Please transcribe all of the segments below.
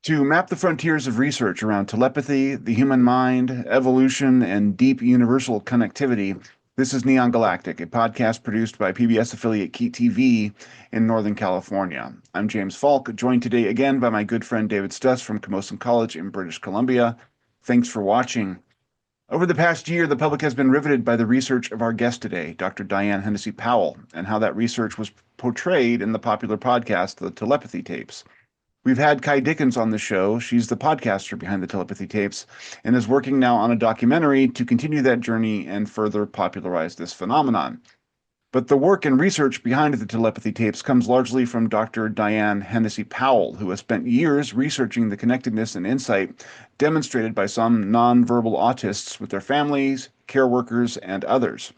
To map the frontiers of research around telepathy, the human mind, evolution, and deep universal connectivity, this is Neon Galactic, a podcast produced by PBS affiliate Ky TV in Northern California. I'm James Falk, joined today again by my good friend David Stuss from Camosun College in British Columbia. Thanks for watching. Over the past year, the public has been riveted by the research of our guest today, Dr. Diane Hennacy Powell, and how that research was portrayed in the popular podcast, The Telepathy Tapes. We've had Ky Dickens on the show. She's the podcaster behind the Telepathy Tapes and is working now on a documentary to continue that journey and further popularize this phenomenon. But the work and research behind the Telepathy Tapes comes largely from Dr. Diane Hennacy Powell, who has spent years researching the connectedness and insight demonstrated by some nonverbal autists with their families, care workers, and others.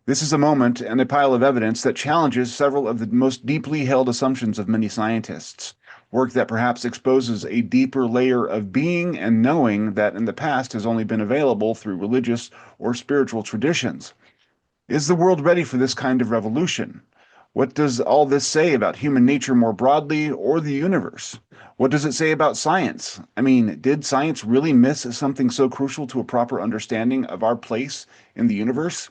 This is a moment and a pile of evidence that challenges several of the most deeply held assumptions of many scientists. Work that perhaps exposes a deeper layer of being and knowing that in the past has only been available through religious or spiritual traditions. Is the world ready for this kind of revolution? What does all this say about human nature more broadly or the universe? What does it say about science? I mean, did science really miss something so crucial to a proper understanding of our place in the universe?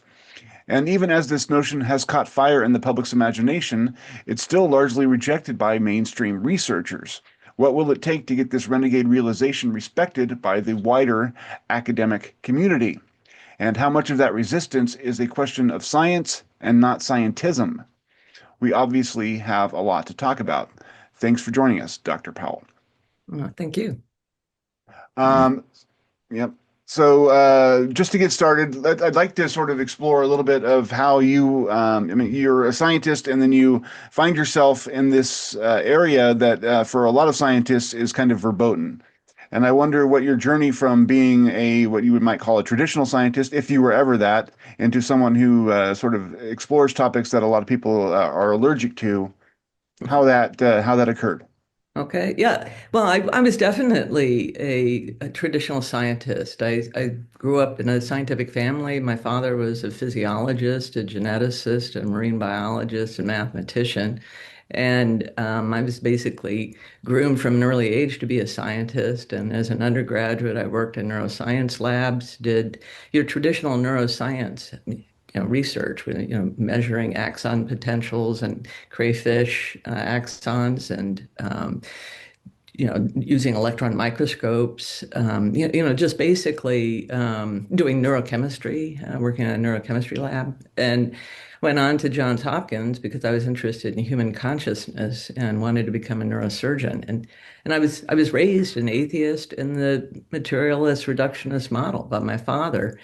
And even as this notion has caught fire in the public's imagination, it's still largely rejected by mainstream researchers. What will it take to get this renegade realization respected by the wider academic community? And how much of that resistance is a question of science and not scientism? We obviously have a lot to talk about. Thanks for joining us, Dr. Powell. Thank you. Um, yep. So just to get started, I'd like to sort of explore a little bit of how you, I mean, you're a scientist and then you find yourself in this area that for a lot of scientists is kind of verboten. And I wonder what your journey from being what you might call a traditional scientist, if you were ever that, into someone who sort of explores topics that a lot of people are allergic to, how that occurred. Okay. Yeah. Well, I was definitely a traditional scientist. I grew up in a scientific family. My father was a physiologist, a geneticist, a marine biologist, a mathematician. And I was basically groomed from an early age to be a scientist. And as an undergraduate, I worked in neuroscience labs, did your traditional neuroscience, research with, measuring axon potentials and crayfish axons and, using electron microscopes, just basically doing neurochemistry, working in a neurochemistry lab. And went on to Johns Hopkins because I was interested in human consciousness and wanted to become a neurosurgeon. And I was raised an atheist in the materialist reductionist model by my father.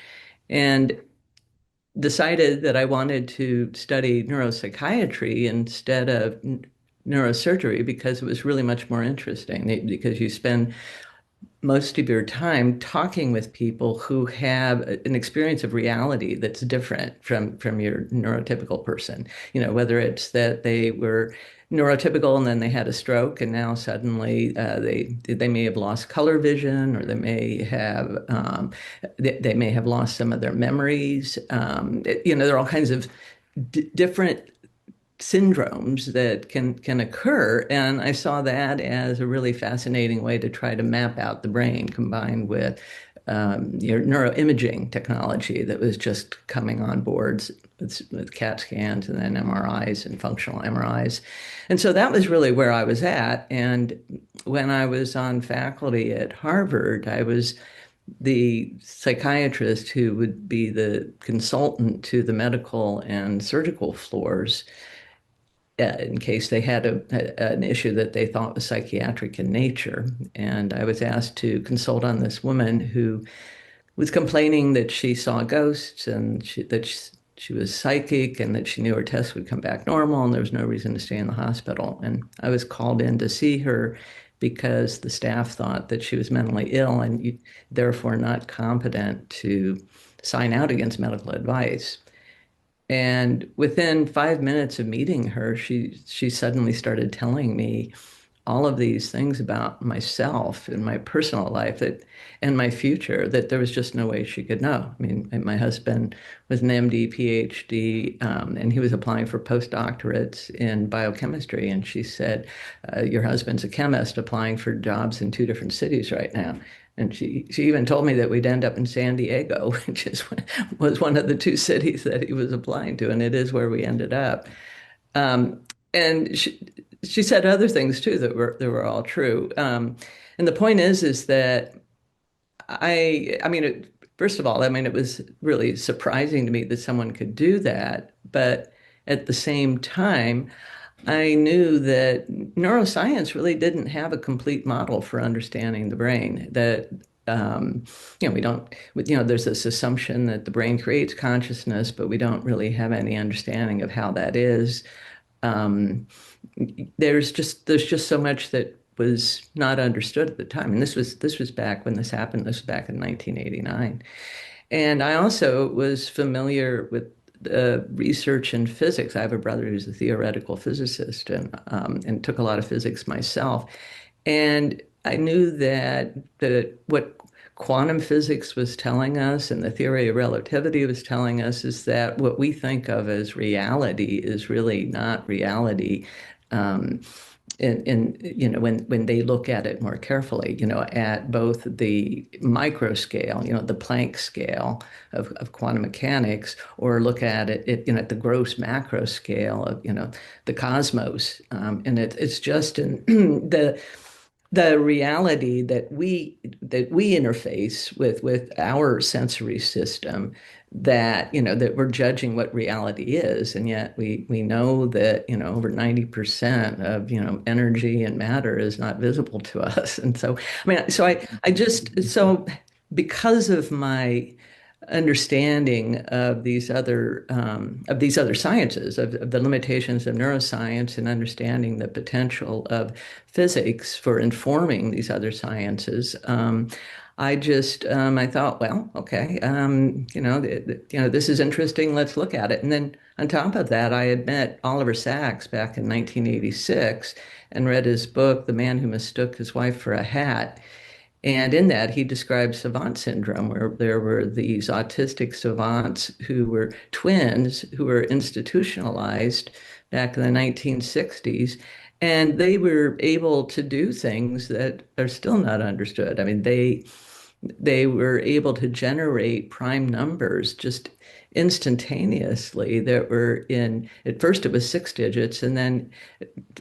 And decided that I wanted to study neuropsychiatry instead of neurosurgery because it was really much more interesting because you spend most of your time talking with people who have an experience of reality that's different from your neurotypical person. Whether it's that they were neurotypical and then they had a stroke and now suddenly they may have lost color vision or they may have lost some of their memories. There are all kinds of different syndromes that can occur. And I saw that as a really fascinating way to try to map out the brain combined with your neuroimaging technology that was just coming on boards with CAT scans and then MRIs and functional MRIs. And so that was really where I was at. And when I was on faculty at Harvard, I was the psychiatrist who would be the consultant to the medical and surgical floors in case they had an issue that they thought was psychiatric in nature. And I was asked to consult on this woman who was complaining that she saw ghosts and that she was psychic and that she knew her tests would come back normal and there was no reason to stay in the hospital. And I was called in to see her because the staff thought that she was mentally ill and therefore not competent to sign out against medical advice. And within 5 minutes of meeting her, she suddenly started telling me all of these things about myself and my personal life that and my future that there was just no way she could know. I mean, my husband was an MD, PhD, and he was applying for postdoctorates in biochemistry. And she said, "Your husband's a chemist applying for jobs in two different cities right now." And she even told me that we'd end up in San Diego, which was one of the two cities that he was applying to, and it is where we ended up. Um, and she said other things too that were all true. And the point is that I mean, first of all, I mean, it was really surprising to me that someone could do that, but at the same time, I knew that neuroscience really didn't have a complete model for understanding the brain. That we don't, there's this assumption that the brain creates consciousness, but we don't really have any understanding of how that is. Um, there's just so much that was not understood at the time, and this was back when this happened. This was back in 1989, and I also was familiar with research in physics. I have a brother who's a theoretical physicist, and took a lot of physics myself. And I knew that what quantum physics was telling us and the theory of relativity was telling us is that what we think of as reality is really not reality. Um, and when they look at it more carefully, at both the micro scale, the Planck scale of quantum mechanics, or look at it, at the gross macro scale of, the cosmos. And it's just in the reality that we interface with our sensory system, that we're judging what reality is. And yet we know that over 90% of energy and matter is not visible to us. And so I mean, I just so because of my understanding of these other sciences, of the limitations of neuroscience, and understanding the potential of physics for informing these other sciences. I thought, well, okay, this is interesting. Let's look at it. And then on top of that, I had met Oliver Sacks back in 1986 and read his book, The Man Who Mistook His Wife for a Hat. And in that, he described savant syndrome, where there were these autistic savants who were twins who were institutionalized back in the 1960s. And they were able to do things that are still not understood. I mean, they were able to generate prime numbers just instantaneously that were at first it was 6 digits, and then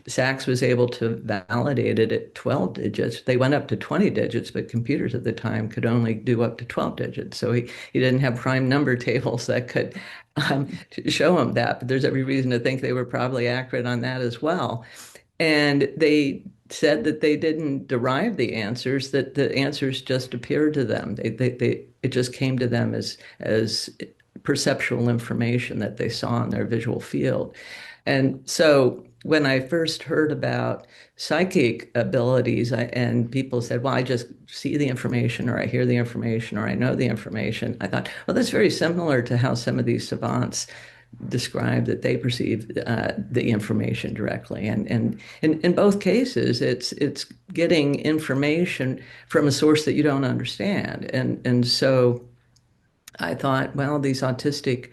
Sachs was able to validate it at 12 digits. They went up to 20 digits, but computers at the time could only do up to 12 digits. So he didn't have prime number tables that could show him that. But there's every reason to think they were probably accurate on that as well. And they said that they didn't derive the answers, that the answers just appeared to them. It just came to them as perceptual information that they saw in their visual field. And so when I first heard about psychic abilities, and people said, well, I just see the information, or I hear the information, or I know the information, I thought, well, that's very similar to how some of these savants describe that they perceive the information directly. And in both cases, it's getting information from a source that you don't understand. And so I thought, well, these autistic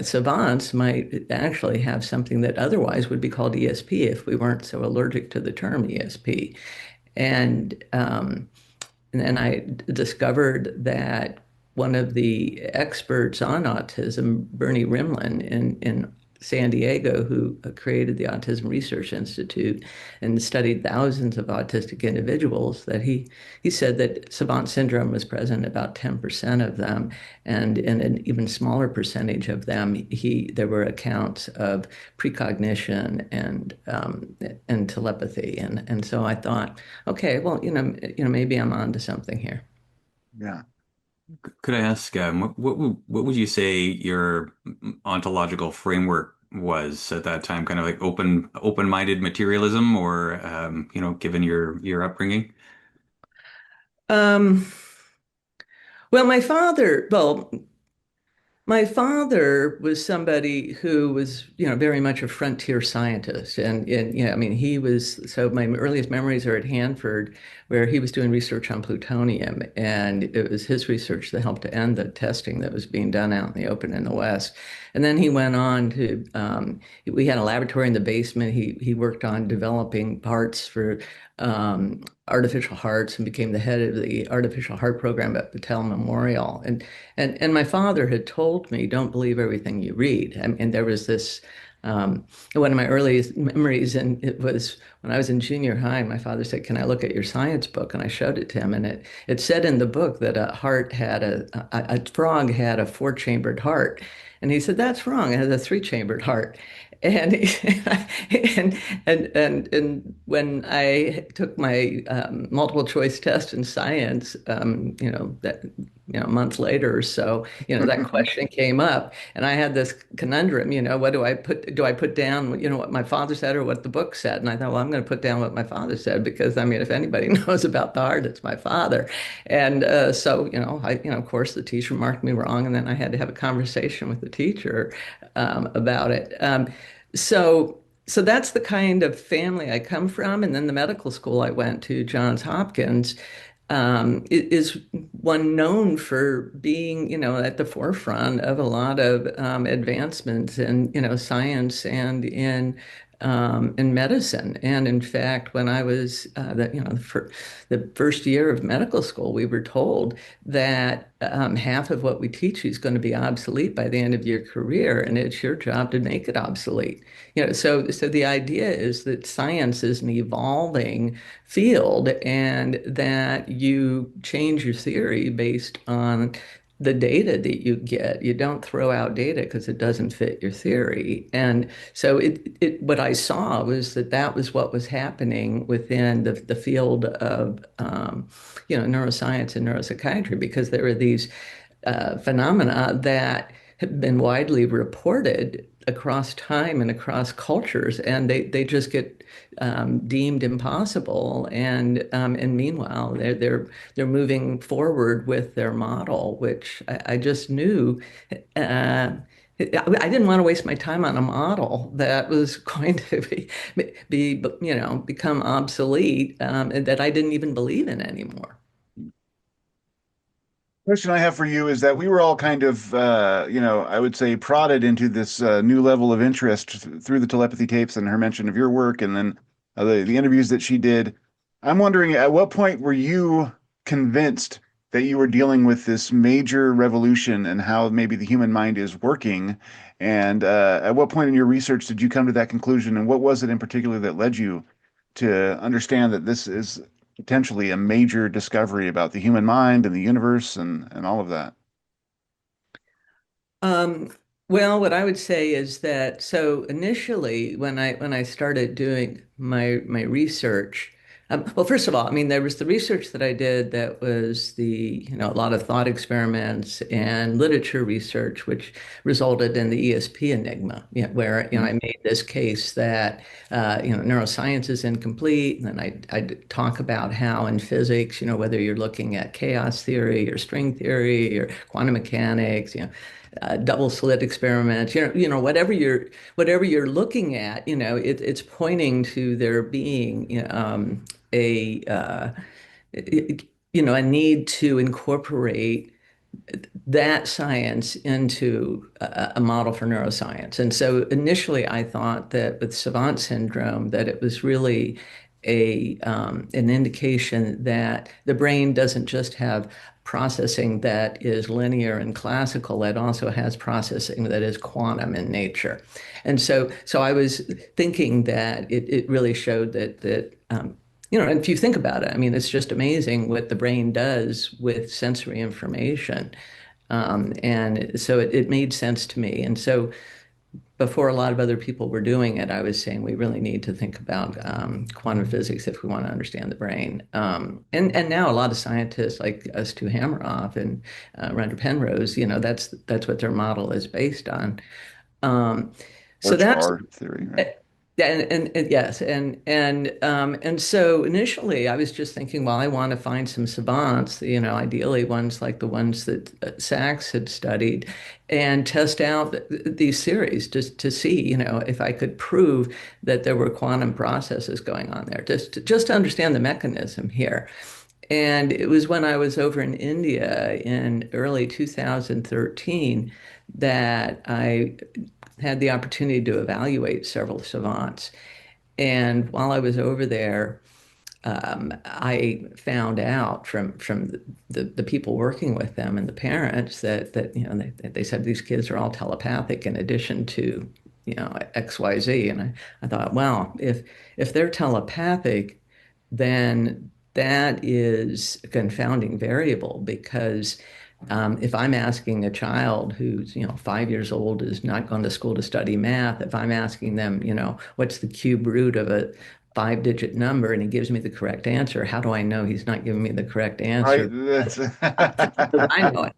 savants might actually have something that otherwise would be called ESP if we weren't so allergic to the term ESP. And and then I discovered that one of the experts on autism, Bernie Rimlin in San Diego, who created the Autism Research Institute and studied thousands of autistic individuals, that he said that savant syndrome was present in about 10% of them, and in an even smaller percentage of them, there were accounts of precognition and telepathy, and so I thought, okay, well, maybe I'm onto something here. Yeah. Could I ask, what would you say your ontological framework was at that time? Kind of like open-minded materialism, or given your upbringing? Um, well, my My father was somebody who was, very much a frontier scientist. And I mean, so my earliest memories are at Hanford, where he was doing research on plutonium. And it was his research that helped to end the testing that was being done out in the open in the West. And then he went on to, we had a laboratory in the basement. He worked on developing parts for artificial hearts and became the head of the artificial heart program at Battelle Memorial. And my father had told me, don't believe everything you read. And there was this, one of my earliest memories, and it was when I was in junior high, and my father said, can I look at your science book? And I showed it to him, and it said in the book that a frog had a four-chambered heart. And he said, that's wrong. It has a three-chambered heart. And and when I took my multiple choice test in science, a month later or so, that question came up, and I had this conundrum. What do I put? Do I put down, what my father said or what the book said? And I thought, well, I'm going to put down what my father said because I mean, if anybody knows about the heart, it's my father. And so, of course, the teacher marked me wrong, and then I had to have a conversation with the teacher about it. So, so that's the kind of family I come from. And then the medical school I went to, Johns Hopkins, is one known for being, at the forefront of a lot of advancements in, science and in medicine. And in fact, when I was for the first year of medical school, we were told that half of what we teach you is going to be obsolete by the end of your career, and it's your job to make it obsolete. So the idea is that science is an evolving field, and that you change your theory based on the data that you get. You don't throw out data because it doesn't fit your theory. And so what I saw was that was what was happening within the field of neuroscience and neuropsychiatry, because there were these phenomena that have been widely reported across time and across cultures, and they just get deemed impossible. And meanwhile, they're moving forward with their model, which I just knew. I didn't want to waste my time on a model that was going to become obsolete, and that I didn't even believe in anymore. Question I have for you is that we were all kind of, I would say prodded into this new level of interest through the telepathy tapes and her mention of your work and then the interviews that she did. I'm wondering, at what point were you convinced that you were dealing with this major revolution and how maybe the human mind is working? And at what point in your research did you come to that conclusion? And what was it in particular that led you to understand that this is potentially a major discovery about the human mind and the universe and all of that? Um, well, what I would say is that, so initially when I started doing my research, well, first of all, I mean, there was the research that I did that was a lot of thought experiments and literature research, which resulted in the ESP Enigma, where, I made this case that, neuroscience is incomplete. And then I'd talk about how in physics, whether you're looking at chaos theory or string theory or quantum mechanics, double slit experiments, whatever you're looking at, it's pointing to there being a a need to incorporate that science into a model for neuroscience. And so initially I thought that with savant syndrome that it was really an indication that the brain doesn't just have processing that is linear and classical, it also has processing that is quantum in nature. And so I was thinking that it really showed that and if you think about it, I mean, it's just amazing what the brain does with sensory information. And so it made sense to me. And so before a lot of other people were doing it, I was saying we really need to think about quantum physics if we want to understand the brain. And now a lot of scientists like Stu Hameroff and Randall Penrose, that's what their model is based on. So that's Large R theory, right? Yeah, and yes, and so initially I was just thinking, well, I want to find some savants, ideally ones like the ones that Sachs had studied, and test out these theories just to see, if I could prove that there were quantum processes going on there, just to understand the mechanism here. And it was when I was over in India in early 2013 that I had the opportunity to evaluate several savants. And while I was over there, I found out from the people working with them and the parents that they said these kids are all telepathic in addition to XYZ. And I thought, well, if they're telepathic, then that is a confounding variable because if I'm asking a child who's, 5 years old, is not going to school to study math, if I'm asking them, what's the cube root of a five-digit number and he gives me the correct answer, how do I know he's not giving me the correct Right. answer? That's Because I know it,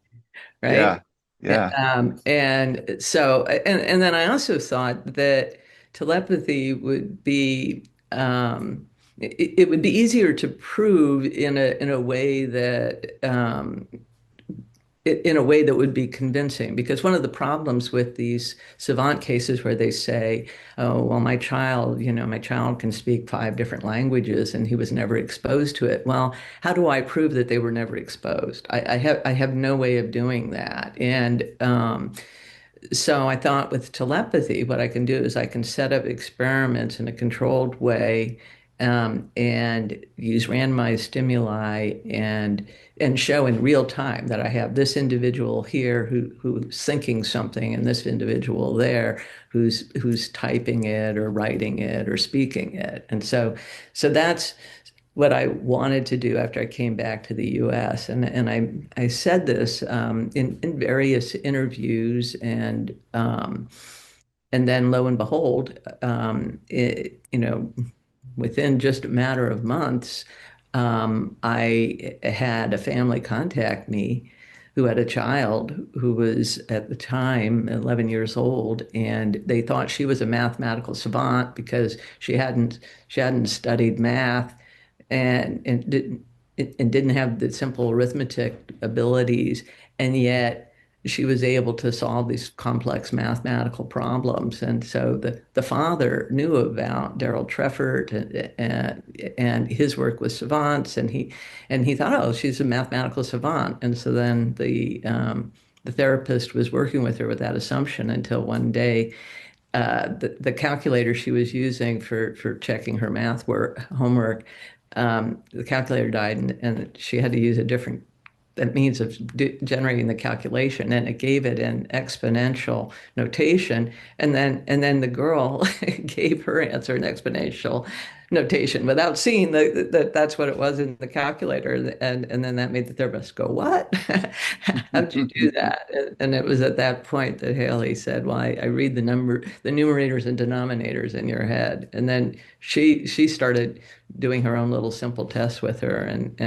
yeah. right? Yeah. And so, and then I also thought that telepathy would be, it would be easier to prove in a way that in a way that would be convincing. Because one of the problems with these savant cases where they say, oh, well, my child can speak five different languages and he was never exposed to it. Well, how do I prove that they were never exposed? I have no way of doing that. And so I thought with telepathy, what I can do is I can set up experiments in a controlled way, and use randomized stimuli and show in real time that I have this individual here who's thinking something and this individual there who's typing it or writing it or speaking it. And so that's what I wanted to do after I came back to the US. And I said this in various interviews, and then lo and behold, within just a matter of months, I had a family contact me who had a child who was at the time 11 years old, and they thought she was a mathematical savant because she hadn't studied math and didn't have the simple arithmetic abilities, and yet she was able to solve these complex mathematical problems. And so the father knew about Daryl Treffert and his work with savants, and he thought, oh, she's a mathematical savant. And so then the therapist was working with her with that assumption until one day the calculator she was using for checking her math work homework, the calculator died, and she had to use a different that means of generating the calculation, and it gave it an exponential notation, and then the girl gave her answer an exponential notation without seeing that that's what it was in the calculator, and then that made the therapist go, what? How'd you do that? And it was at that point that Haley said, well, I read the numerators and denominators in your head. And then she started doing her own little simple tests with her, and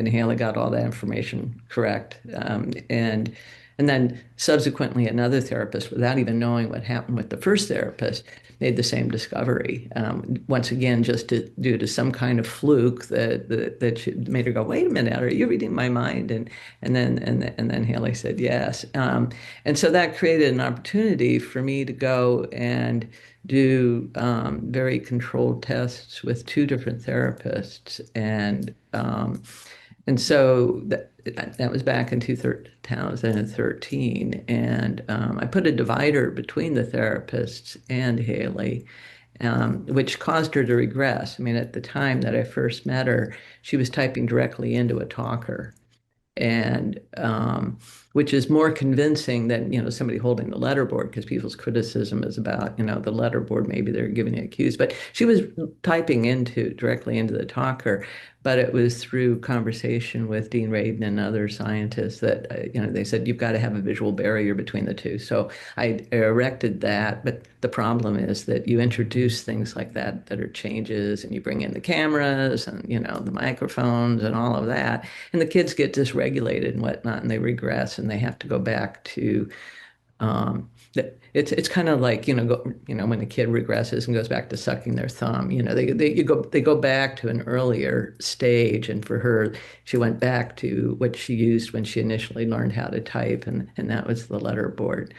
Haley got all that information correct. And then subsequently, another therapist, without even knowing what happened with the first therapist, made the same discovery. Once again, just due to some kind of fluke that made her go, "Wait a minute, are you reading my mind?" And then Haley said yes. And so that created an opportunity for me to go and do very controlled tests with two different therapists, and so that was back in 2013. And I put a divider between the therapists and Haley, which caused her to regress. I mean, at the time that I first met her, she was typing directly into a talker, and which is more convincing than somebody holding the letterboard, because people's criticism is about the letterboard, maybe they're giving you cues, but she was typing directly into the talker. But it was through conversation with Dean Radin and other scientists that they said you've got to have a visual barrier between the two. So I erected that, but the problem is that you introduce things like that are changes, and you bring in the cameras and the microphones and all of that, and the kids get dysregulated and whatnot, and they regress, and they have to go back to It's kind of like, when a kid regresses and goes back to sucking their thumb, they go back to an earlier stage. And for her, she went back to what she used when she initially learned how to type, and that was the letterboard.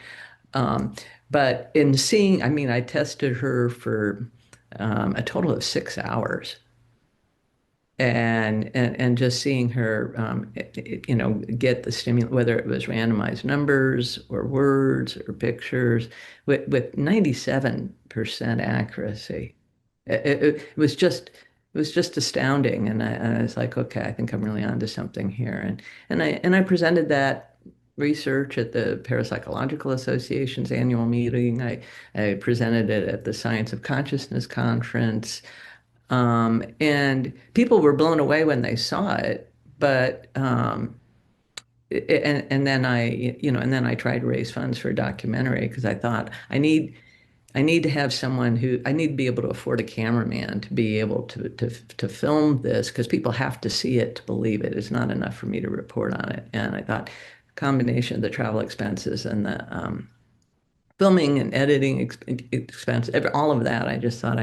Um, but in seeing, I mean, I tested her for a total of 6 hours, and just seeing her, get the stimulus, whether it was randomized numbers or words or pictures, with 97% accuracy. It was just astounding, and I was like, okay, I think I'm really onto something here, and I presented that research at the Parapsychological Association's annual meeting. I presented it at the Science of Consciousness conference. And people were blown away when they saw it, but and then I tried to raise funds for a documentary because I thought I need to have someone who I need to be able to afford a cameraman to be able to film this, because people have to see it to believe it. It's not enough for me to report on it. And I thought combination of the travel expenses and the filming and editing expense, all of that. I just thought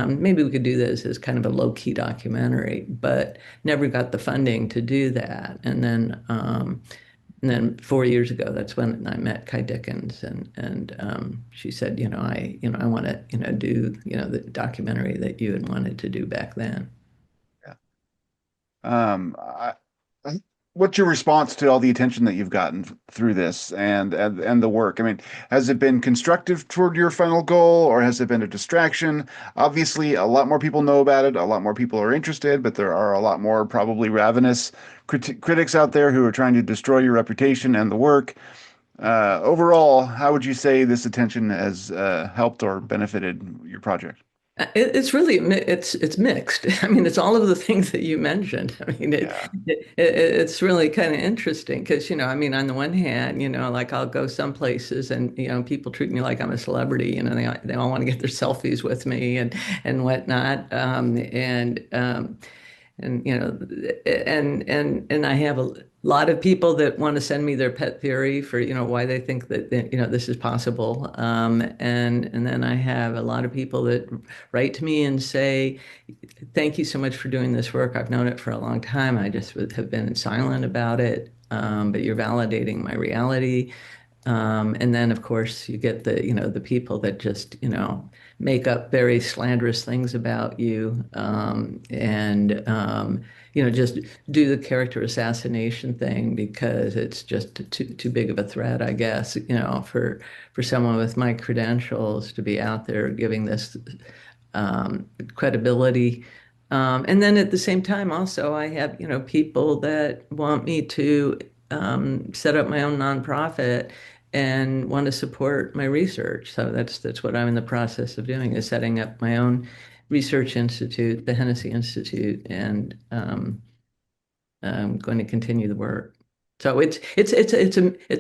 maybe we could do this as kind of a low-key documentary, but never got the funding to do that. And then 4 years ago, that's when I met Ky Dickens, and she said, I want to, do, the documentary that you had wanted to do back then. Yeah. Um, I, what's your response to all the attention that you've gotten through this and the work? I mean, has it been constructive toward your final goal, or has it been a distraction? Obviously, a lot more people know about it, a lot more people are interested, but there are a lot more probably ravenous critics out there who are trying to destroy your reputation and the work. Overall, how would you say this attention has helped or benefited your project? It's really it's mixed. I mean, it's all of the things that you mentioned. I mean, Yeah, it's really kind of interesting because, I mean, on the one hand, like I'll go some places and, people treat me like I'm a celebrity. They all want to get their selfies with me and whatnot. And and I have a lot of people that want to send me their pet theory for, why they think that, this is possible. And then I have a lot of people that write to me and say, thank you so much for doing this work. I've known it for a long time. I just have been silent about it. But you're validating my reality. And then, of course, you get the people that just, make up very slanderous things about you, and just do the character assassination thing because it's just too big of a threat, I guess, for someone with my credentials to be out there giving this credibility. And then at the same time, also, I have, people that want me to set up my own nonprofit and want to support my research. So that's what I'm in the process of doing, is setting up my own research institute, the Hennessy Institute, and I'm going to continue the work. So it's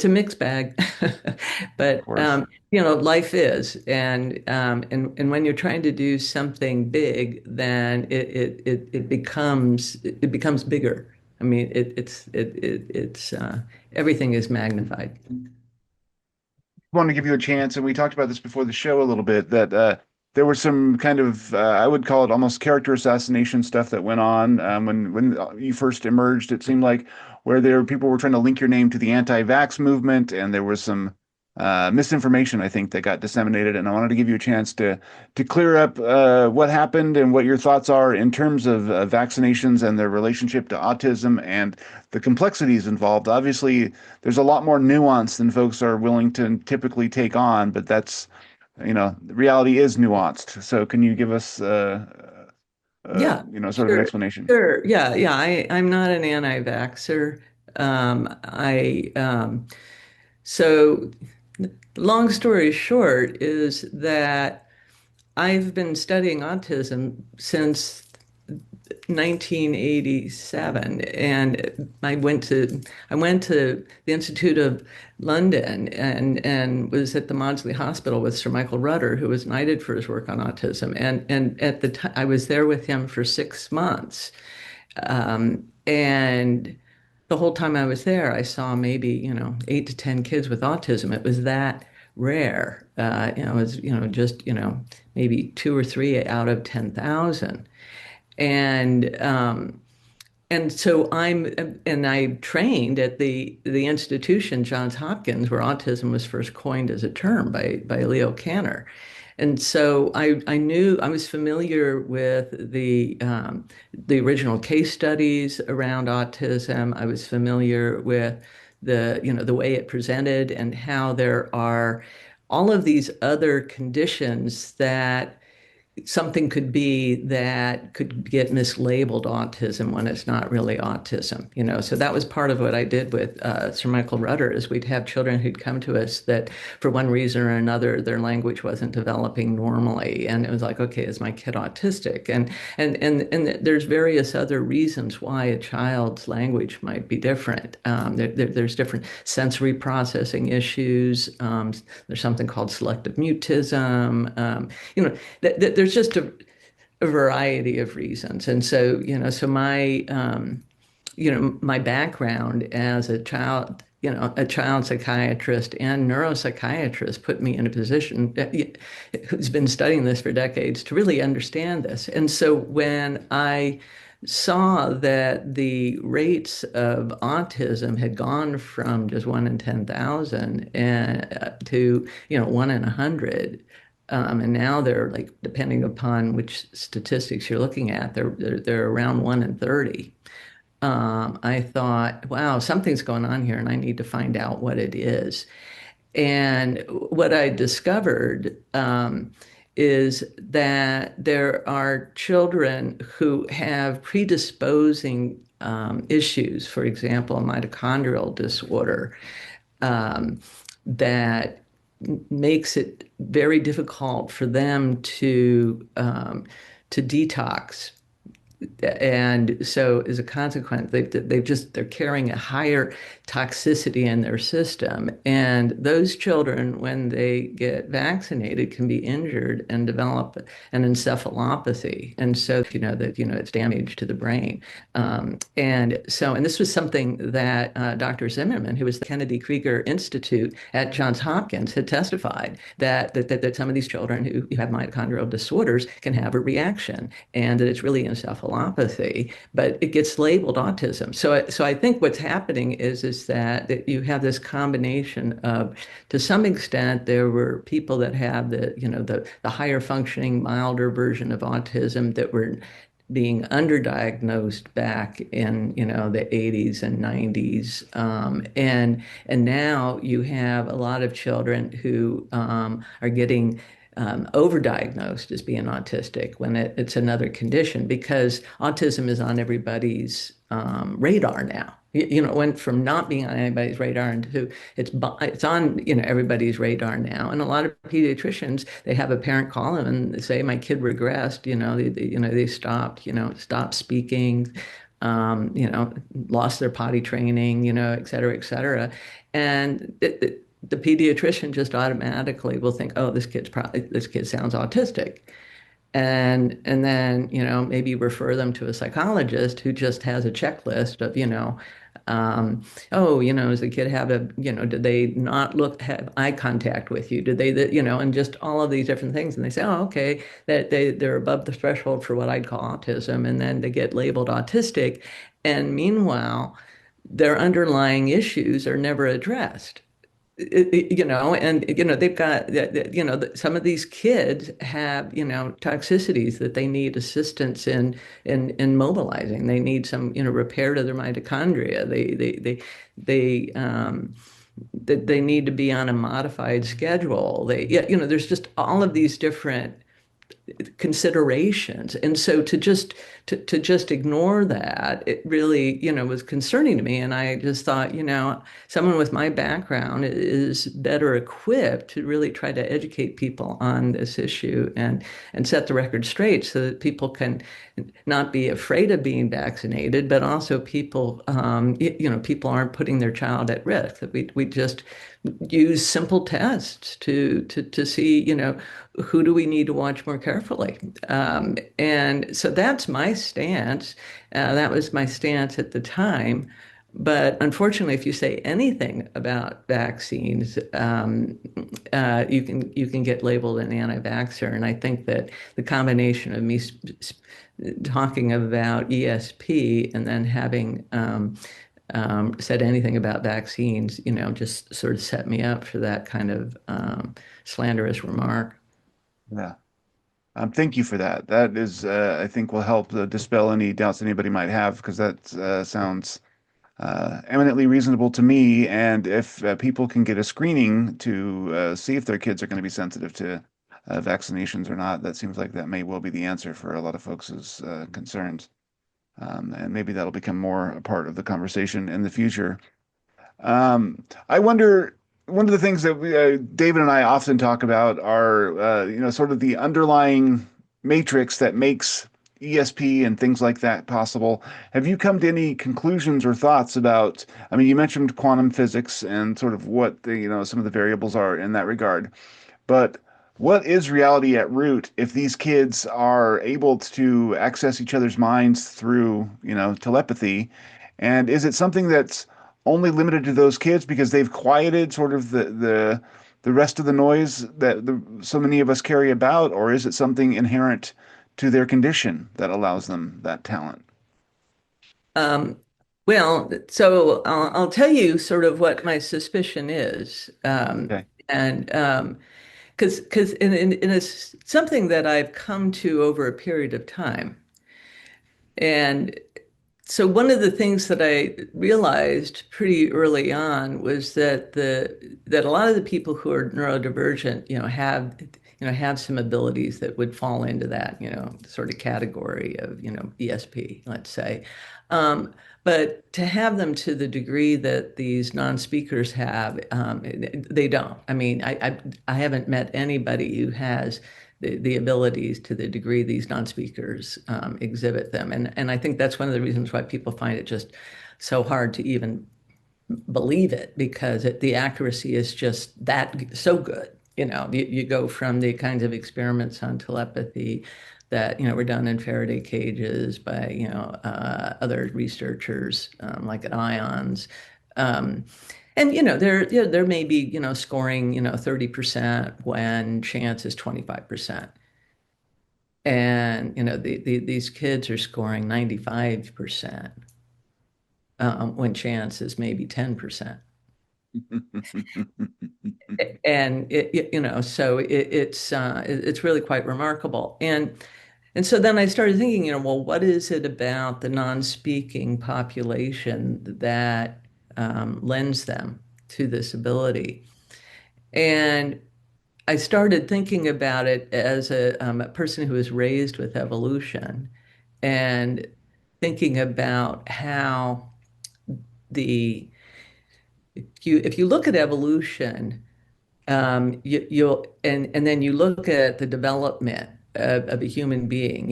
a mixed bag, of but course. life is, and when you're trying to do something big, then it becomes bigger. I mean, it's everything is magnified. Want to give you a chance, and we talked about this before the show a little bit, that there was some kind of I would call it almost character assassination stuff that went on when you first emerged. It seemed like where people were trying to link your name to the anti-vax movement, and there was some misinformation I think that got disseminated. And I wanted to give you a chance to clear up what happened and what your thoughts are in terms of vaccinations and their relationship to autism and the complexities involved. Obviously, there's a lot more nuance than folks are willing to typically take on, but reality is nuanced. So can you give us, Yeah, sort of an sure, explanation? sure. Yeah. I'm not an anti-vaxxer. I So long story short is that I've been studying autism since 1987, and I went to the Institute of London and was at the Maudsley Hospital with Sir Michael Rudder, who was knighted for his work on autism, and at the time I was there with him for 6 months, and the whole time I was there, I saw maybe, 8 to 10 kids with autism. It was that rare. It was, just, maybe two or three out of 10,000. And so I trained at the institution, Johns Hopkins, where autism was first coined as a term by Leo Kanner. And so I knew I was familiar with the original case studies around autism. I was familiar with the way it presented and how there are all of these other conditions that something could be that could get mislabeled autism when it's not really autism. So that was part of what I did with Sir Michael Rutter is we'd have children who'd come to us that for one reason or another their language wasn't developing normally, and it was like, okay, is my kid autistic? And there's various other reasons why a child's language might be different. There's different sensory processing issues. There's something called selective mutism. There's just a variety of reasons. And so, my background as a child psychiatrist and neuropsychiatrist put me in a position who's been studying this for decades to really understand this. And so when I saw that the rates of autism had gone from just 1 in 10,000 to, 1 in 100. And now they're like, depending upon which statistics you're looking at, they're around 1 in 30. I thought, wow, something's going on here, and I need to find out what it is. And what I discovered is that there are children who have predisposing issues, for example, mitochondrial disorder, that makes it very difficult for them to detox. And so as a consequence, they're carrying a higher toxicity in their system. And those children, when they get vaccinated, can be injured and develop an encephalopathy. And so, it's damage to the brain. And this was something that Dr. Zimmerman, who was the Kennedy Krieger Institute at Johns Hopkins, had testified that some of these children who have mitochondrial disorders can have a reaction, and that it's really encephalopathy, but it gets labeled autism. So I think what's happening is that you have this combination of, to some extent, there were people that have the higher functioning, milder version of autism that were being underdiagnosed back in the 80s and 90s, and now you have a lot of children who are getting overdiagnosed as being autistic when it's another condition, because autism is on everybody's radar now. It went from not being on anybody's radar into it's on everybody's radar now. And a lot of pediatricians, they have a parent call them and they say, my kid regressed. They stopped speaking, lost their potty training, et cetera, et cetera. And the pediatrician just automatically will think, oh, this kid sounds autistic. And then, maybe refer them to a psychologist who just has a checklist of, does the kid have did they not have eye contact with you? Did they, and just all of these different things. And they say, oh, okay, that they're above the threshold for what I'd call autism. And then they get labeled autistic. And meanwhile, their underlying issues are never addressed. They've got, some of these kids have, toxicities that they need assistance in mobilizing. They need some, repair to their mitochondria. They need to be on a modified schedule. There's just all of these different considerations. And so to just ignore that, it really, was concerning to me. And I just thought, someone with my background is better equipped to really try to educate people on this issue and set the record straight so that people can not be afraid of being vaccinated, but also people, people aren't putting their child at risk. That we just use simple tests to see, who do we need to watch more carefully? And so that's my stance. That was my stance at the time. But unfortunately, if you say anything about vaccines, you can get labeled an anti-vaxxer. And I think that the combination of me talking about ESP and then having said anything about vaccines, just sort of set me up for that kind of slanderous remark. Yeah. Thank you for that. That is, I think, will help dispel any doubts anybody might have, because that sounds eminently reasonable to me. And if people can get a screening to see if their kids are going to be sensitive to vaccinations or not, that seems like that may well be the answer for a lot of folks' concerns. And maybe that'll become more a part of the conversation in the future. I wonder, one of the things that David and I often talk about are, sort of the underlying matrix that makes ESP and things like that possible. Have you come to any conclusions or thoughts about, I mean, you mentioned quantum physics and sort of what some of the variables are in that regard, but what is reality at root if these kids are able to access each other's minds through, telepathy? And is it something that's only limited to those kids because they've quieted sort of the rest of the noise that so many of us carry about, or is it something inherent to their condition that allows them that talent? Um, well, so I'll tell you sort of what my suspicion is. Okay. And because in something that I've come to over a period of time. And so one of the things that I realized pretty early on was that a lot of the people who are neurodivergent, have some abilities that would fall into that, sort of category of, ESP, let's say. Um, but to have them to the degree that these non-speakers have, they don't. I mean, I haven't met anybody who has the abilities to the degree these non-speakers exhibit them. And I think that's one of the reasons why people find it just so hard to even believe it, because the accuracy is just that so good. You go from the kinds of experiments on telepathy that, were done in Faraday cages by, other researchers like at IONS. Um, and there may be scoring 30% when chance is 25%. And these kids are scoring 95% when chance is maybe 10%. And so it's really quite remarkable. And so then I started thinking, well, what is it about the non-speaking population that lends them to this ability? And I started thinking about it as a person who was raised with evolution, and thinking about how the if you look at evolution, you'll and then you look at the development of a human being,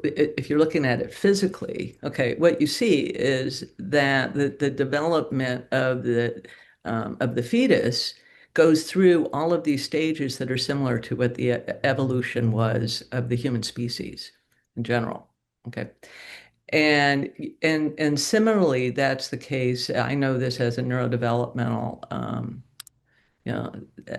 if you're looking at it physically, okay, what you see is that the development of the fetus goes through all of these stages that are similar to what the evolution was of the human species in general. Okay. And and similarly, that's the case. I know this as a neurodevelopmental you know,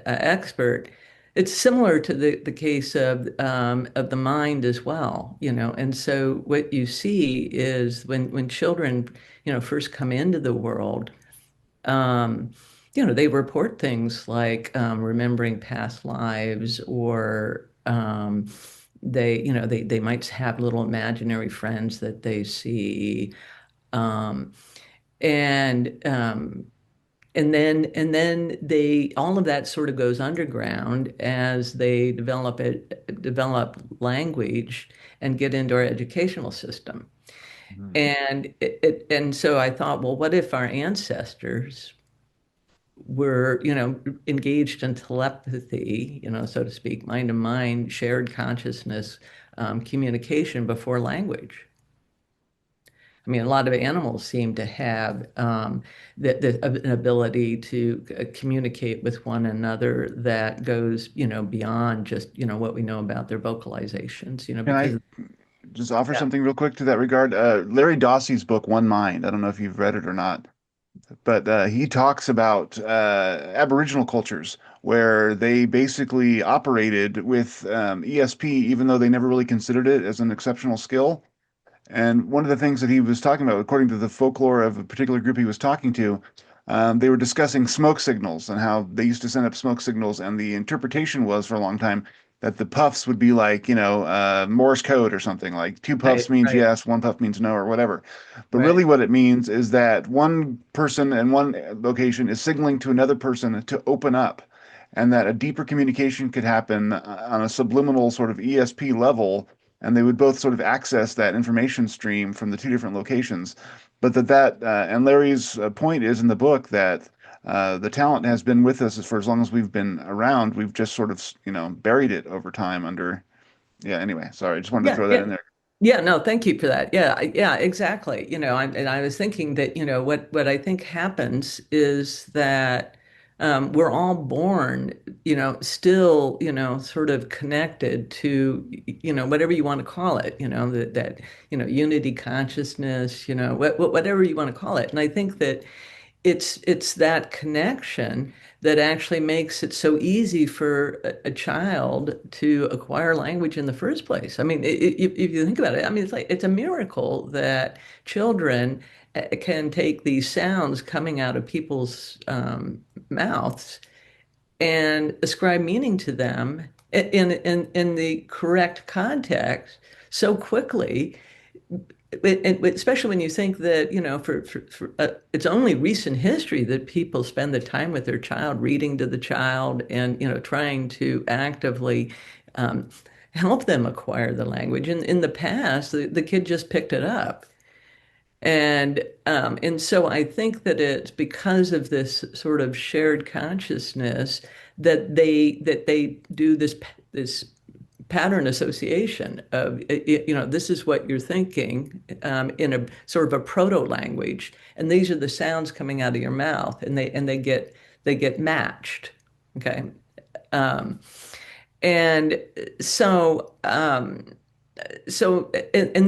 expert. It's similar to the case of the mind as well, And so what you see is when children, first come into the world, um, they report things like remembering past lives, or they might have little imaginary friends that they see, um, and and then they all of that sort of goes underground as they develop language and get into our educational system. Mhm. And so I thought, well, what if our ancestors were, engaged in telepathy, so to speak, mind to mind, shared consciousness, communication before language? I mean, a lot of animals seem to have an ability to communicate with one another that goes, beyond just, what we know about their vocalizations, Can because I just offer Yeah. something real quick to that regard? Larry Dossey's book, One Mind. I don't know if you've read it or not, but he talks about Aboriginal cultures where they basically operated with ESP, even though they never really considered it as an exceptional skill. And one of the things that he was talking about, according to the folklore of a particular group he was talking to, they were discussing smoke signals and how they used to send up smoke signals. And the interpretation was for a long time that the puffs would be like, Morse code or something like two puffs Right, means right, yes, one puff means no, or whatever. But right. really, what it means is that one person in one location is signaling to another person to open up, and that a deeper communication could happen on a subliminal sort of ESP level, and they would both sort of access that information stream from the two different locations. But and Larry's point is in the book that the talent has been with us for as long as we've been around. We've just sort of, buried it over time under, yeah, anyway, sorry, I just wanted to Yeah, throw that yeah. in there. Yeah, no, thank you for that. Yeah, yeah, exactly. And I was thinking that, what I think happens is that we're all born, still, sort of connected to, whatever you want to call it, unity consciousness, whatever you want to call it. And I think that it's that connection that actually makes it so easy for a child to acquire language in the first place. I mean, if you think about it, I mean, it's a miracle that children can take these sounds coming out of people's mouths and ascribe meaning to them in the correct context so quickly, especially when you think that, it's only recent history that people spend the time with their child, reading to the child and, trying to actively um, help them acquire the language. And in the past, the kid just picked it up. And so I think that it's because of this sort of shared consciousness that they do this pattern association of, this is what you're thinking, in a sort of a proto language, and these are the sounds coming out of your mouth, and they get matched. Okay. Um, and so and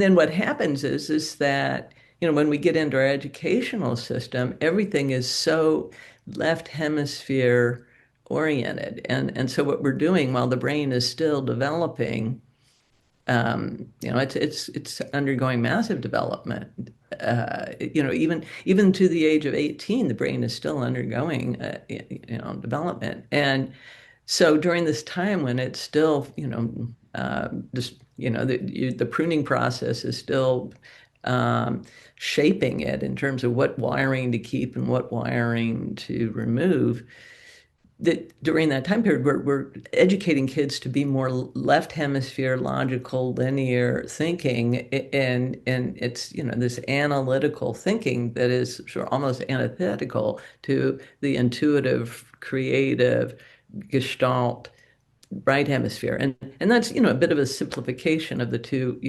then what happens is that, when we get into our educational system, everything is so left hemisphere oriented. And so what we're doing while the brain is still developing, it's undergoing massive development. Even to the age of 18, the brain is still undergoing development. And so during this time when it's still, the pruning process is still um, shaping it in terms of what wiring to keep and what wiring to remove, that during that time period, we're educating kids to be more left hemisphere, logical, linear thinking, and it's, this analytical thinking that is sort of almost antithetical to the intuitive, creative, gestalt right hemisphere. And that's, a bit of a simplification of the two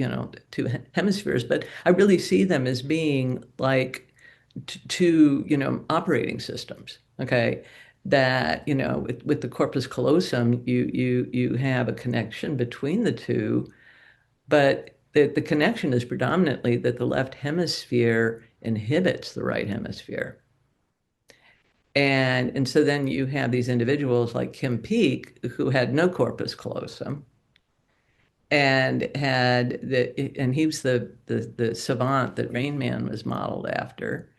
hemispheres, but I really see them as being like two, operating systems. Okay. That, with the corpus callosum, you have a connection between the two, but the connection is predominantly that the left hemisphere inhibits the right hemisphere. And so then you have these individuals like Kim Peek who had no corpus callosum and he was the savant that Rain Man was modeled after.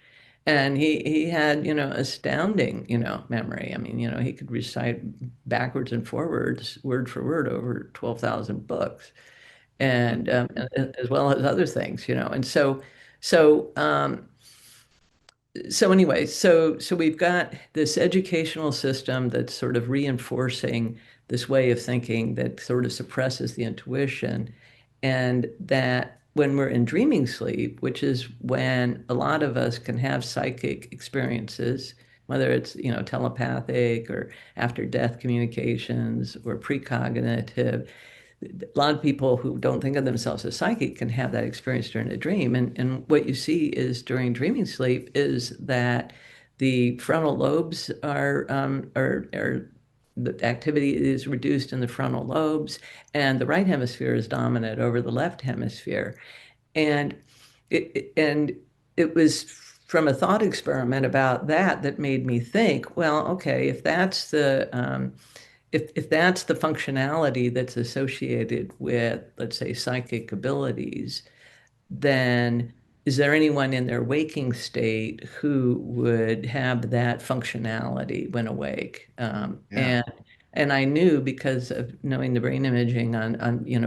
And he had, astounding, memory. I mean, he could recite backwards and forwards, word for word, over 12,000 books, and as well as other things, And so anyway, so we've got this educational system that's sort of reinforcing this way of thinking that sort of suppresses the intuition, and that when we're in dreaming sleep, which is when a lot of us can have psychic experiences, whether it's, telepathic or after death communications or precognitive, a lot of people who don't think of themselves as psychic can have that experience during a dream. And what you see is during dreaming sleep is that the frontal lobes are the activity is reduced in the frontal lobes, and the right hemisphere is dominant over the left hemisphere. And and it was from a thought experiment about that that made me think, well, okay, if that's the functionality that's associated with, let's say, psychic abilities, then is there anyone in their waking state who would have that functionality when awake? Yeah. And I knew because of knowing the brain imaging on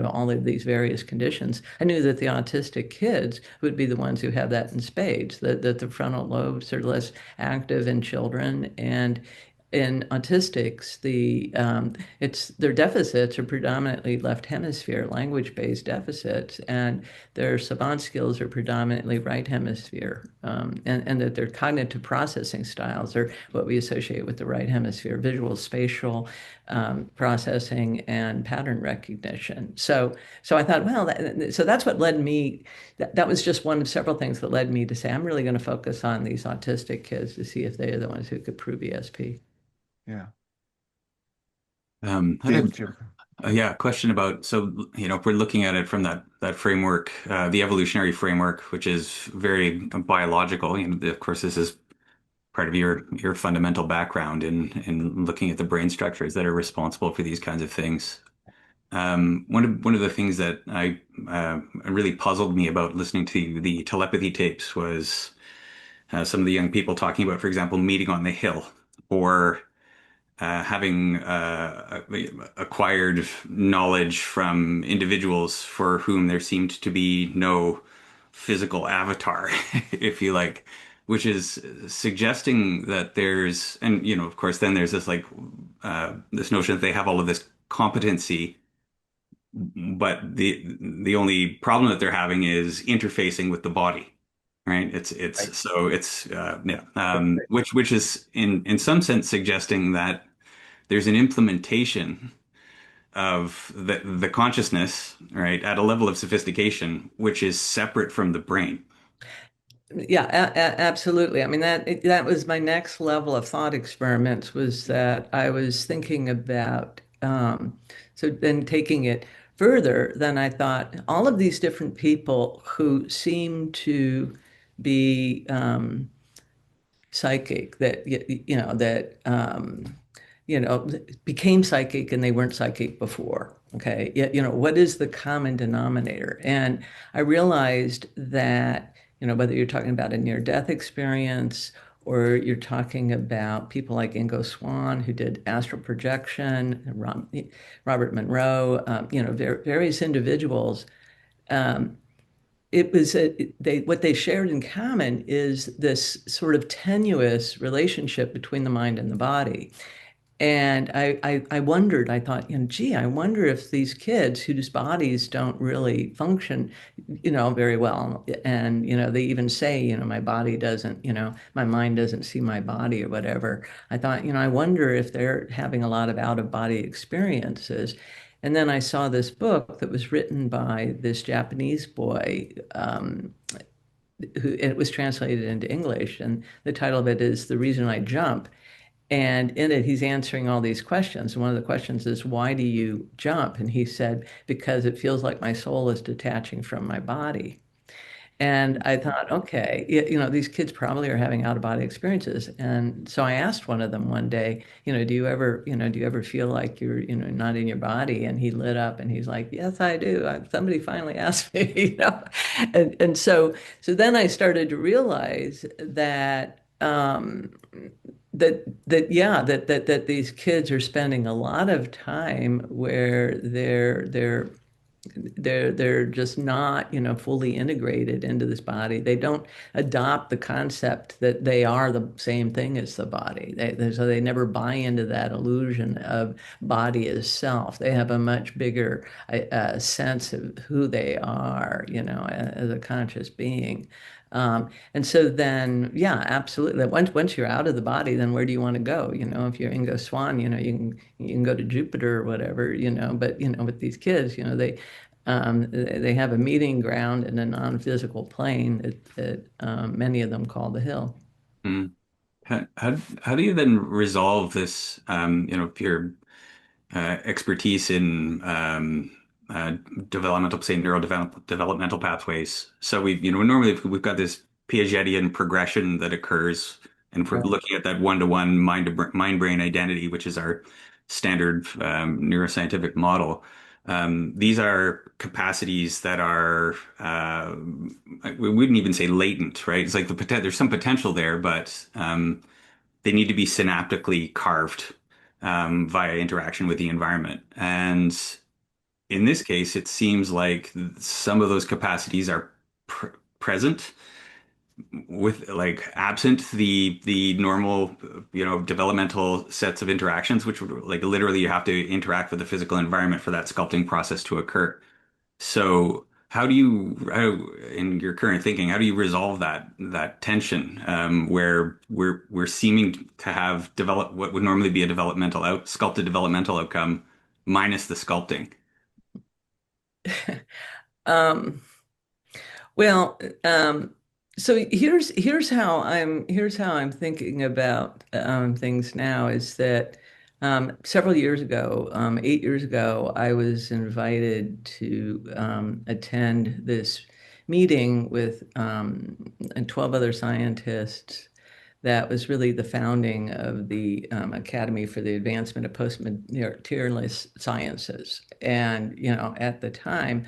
all of these various conditions, I knew that the autistic kids would be the ones who have that in spades, that the frontal lobes are less active in children, and in autistics, it's their deficits are predominantly left hemisphere language-based deficits, and their savant skills are predominantly right hemisphere, and that their cognitive processing styles are what we associate with the right hemisphere: visual, spatial processing, and pattern recognition. So I thought, well, so that's what led me. That was just one of several things that led me to say I'm really going to focus on these autistic kids to see if they are the ones who could prove ESP. Yeah. I have David, Jim. yeah, a question about, so, if we're looking at it from that framework, the evolutionary framework, which is very biological, of course, this is part of your fundamental background in looking at the brain structures that are responsible for these kinds of things. One of the things that I really puzzled me about listening to the telepathy tapes was some of the young people talking about, for example, meeting on the hill, or having acquired knowledge from individuals for whom there seemed to be no physical avatar, if you like, which is suggesting that there's, and of course, then there's this, like, this notion that they have all of this competency, but the only problem that they're having is interfacing with the body. Right. Right. Yeah. Which is in some sense suggesting that there's an implementation of the consciousness, right, at a level of sophistication which is separate from the brain. Yeah, absolutely. I mean, that was my next level of thought experiments, was that I was thinking about, so then taking it further, then I thought all of these different people who seem to be psychic, that became psychic and they weren't psychic before. Okay, what is the common denominator? And I realized that, whether you're talking about a near-death experience, or you're talking about people like Ingo Swann, who did astral projection, Robert Monroe, various individuals. Um, it was what they shared in common is this sort of tenuous relationship between the mind and the body. And I wondered, I thought, gee, I wonder if these kids whose bodies don't really function, very well, and, they even say, my body doesn't, my mind doesn't see my body or whatever. I thought, I wonder if they're having a lot of out-of-body experiences. And then I saw this book that was written by this Japanese boy, who it was translated into English, and the title of it is The Reason I Jump. And in it, he's answering all these questions. And one of the questions is, why do you jump? And he said, because it feels like my soul is detaching from my body. And I thought, okay, these kids probably are having out-of-body experiences. And so I asked one of them one day, do you ever feel like you're, not in your body? And he lit up and he's like, yes, I do. Somebody finally asked me, And so then I started to realize that, that these kids are spending a lot of time where they're just not, fully integrated into this body. They don't adopt the concept that they are the same thing as the body. So they never buy into that illusion of body as self. They have a much bigger sense of who they are, as a conscious being. And so then, yeah, absolutely. Once you're out of the body, then where do you want to go? If you're Ingo Swann, you can go to Jupiter or whatever, But with these kids, they have a meeting ground in a non-physical plane that many of them call the hill. Mm. how do you then resolve this, your expertise in developmental, say, developmental pathways? So normally we've got this Piagetian progression that occurs, and we're looking at that one-to-one mind-brain identity, which is our standard neuroscientific model. These are capacities that are, we wouldn't even say latent, right? It's like there's some potential there, but they need to be synaptically carved via interaction with the environment. And in this case, it seems like some of those capacities are present with like absent the normal developmental sets of interactions, which would like literally you have to interact with the physical environment for that sculpting process to occur. So in your current thinking, how do you resolve that tension where we're seeming to have developed what would normally be a sculpted developmental outcome minus the sculpting? Um, well, so here's how I'm thinking about things now is that several years ago, 8 years ago, I was invited to attend this meeting with and 12 other scientists that was really the founding of the Academy for the Advancement of Post-Materialist Sciences. And, at the time,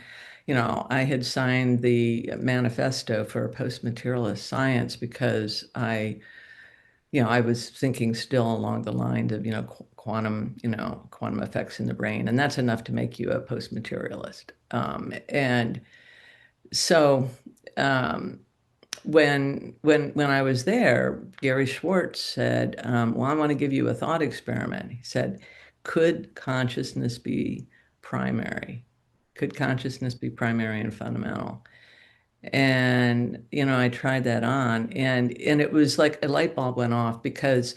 I had signed the manifesto for post-materialist science because I was thinking still along the lines of, quantum effects in the brain, and that's enough to make you a post-materialist. And so, um, when I was there, Gary Schwartz said, "Well, I want to give you a thought experiment." He said, "Could consciousness be primary? Could consciousness be primary and fundamental?" And I tried that on, and it was like a light bulb went off because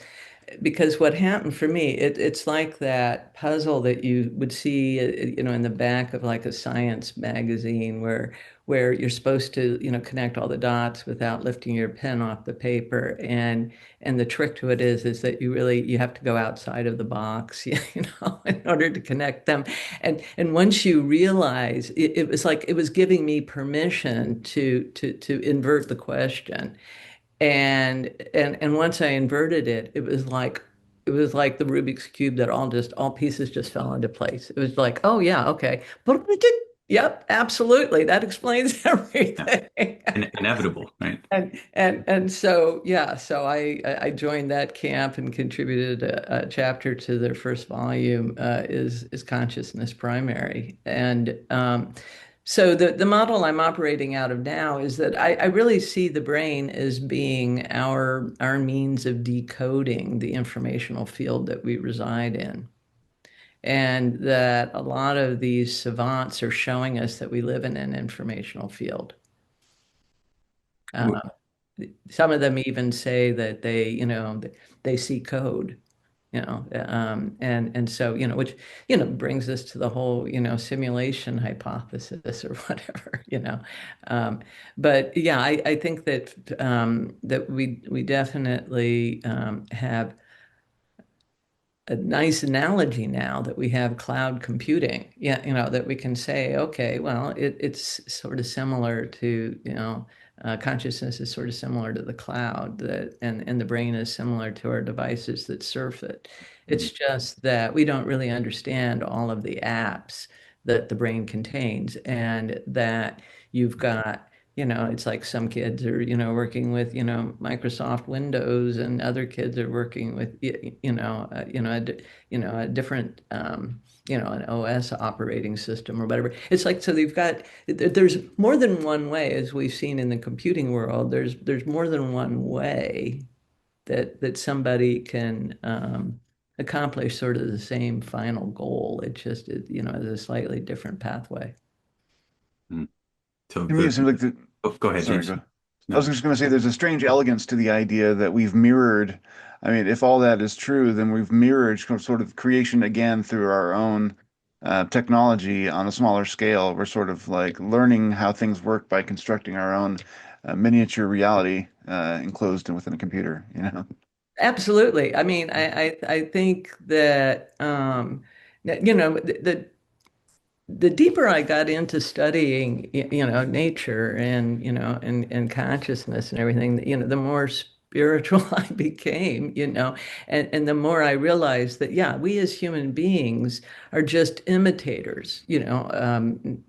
what happened for me, it's like that puzzle that you would see, in the back of like a science magazine where you're supposed to, connect all the dots without lifting your pen off the paper. And the trick to it is that you have to go outside of the box, in order to connect them. And once you realize it was like it was giving me permission to invert the question. And once I inverted it, it was like the Rubik's Cube that all pieces just fell into place. It was like, oh yeah, okay. But yep, absolutely. That explains Yeah, everything. inevitable, right? And so yeah, so I joined that camp and contributed a chapter to their first volume, is consciousness primary. And so the model I'm operating out of now is that I really see the brain as being our means of decoding the informational field that we reside in. And that a lot of these savants are showing us that we live in an informational field. Uh, some of them even say that they see code, and so, which, brings us to the whole, simulation hypothesis or whatever, but yeah, I think that we definitely have a nice analogy now that we have cloud computing. Yeah, that we can say, okay, well, it's sort of similar to, consciousness is sort of similar to the cloud, and the brain is similar to our devices that surf it. It's just that we don't really understand all of the apps that the brain contains, and that you've got, it's like some kids are, working with, Microsoft Windows, and other kids are working with, a different, an OS operating system or whatever. It's like, so there's more than one way, as we've seen in the computing world. There's more than one way that somebody can accomplish sort of the same final goal. It just, is a slightly different pathway. Mm. So To me, it seems like go ahead, sorry, James. go. I was No. just going to say there's a strange elegance to the idea that we've mirrored. I mean, if all that is true, then we've mirrored sort of creation again through our own technology on a smaller scale. We're sort of like learning how things work by constructing our own miniature reality enclosed within a computer, Absolutely. I mean, I think that the deeper I got into studying, nature and and consciousness and everything, the more spiritual I became, and the more I realized that, yeah, we as human beings are just imitators, and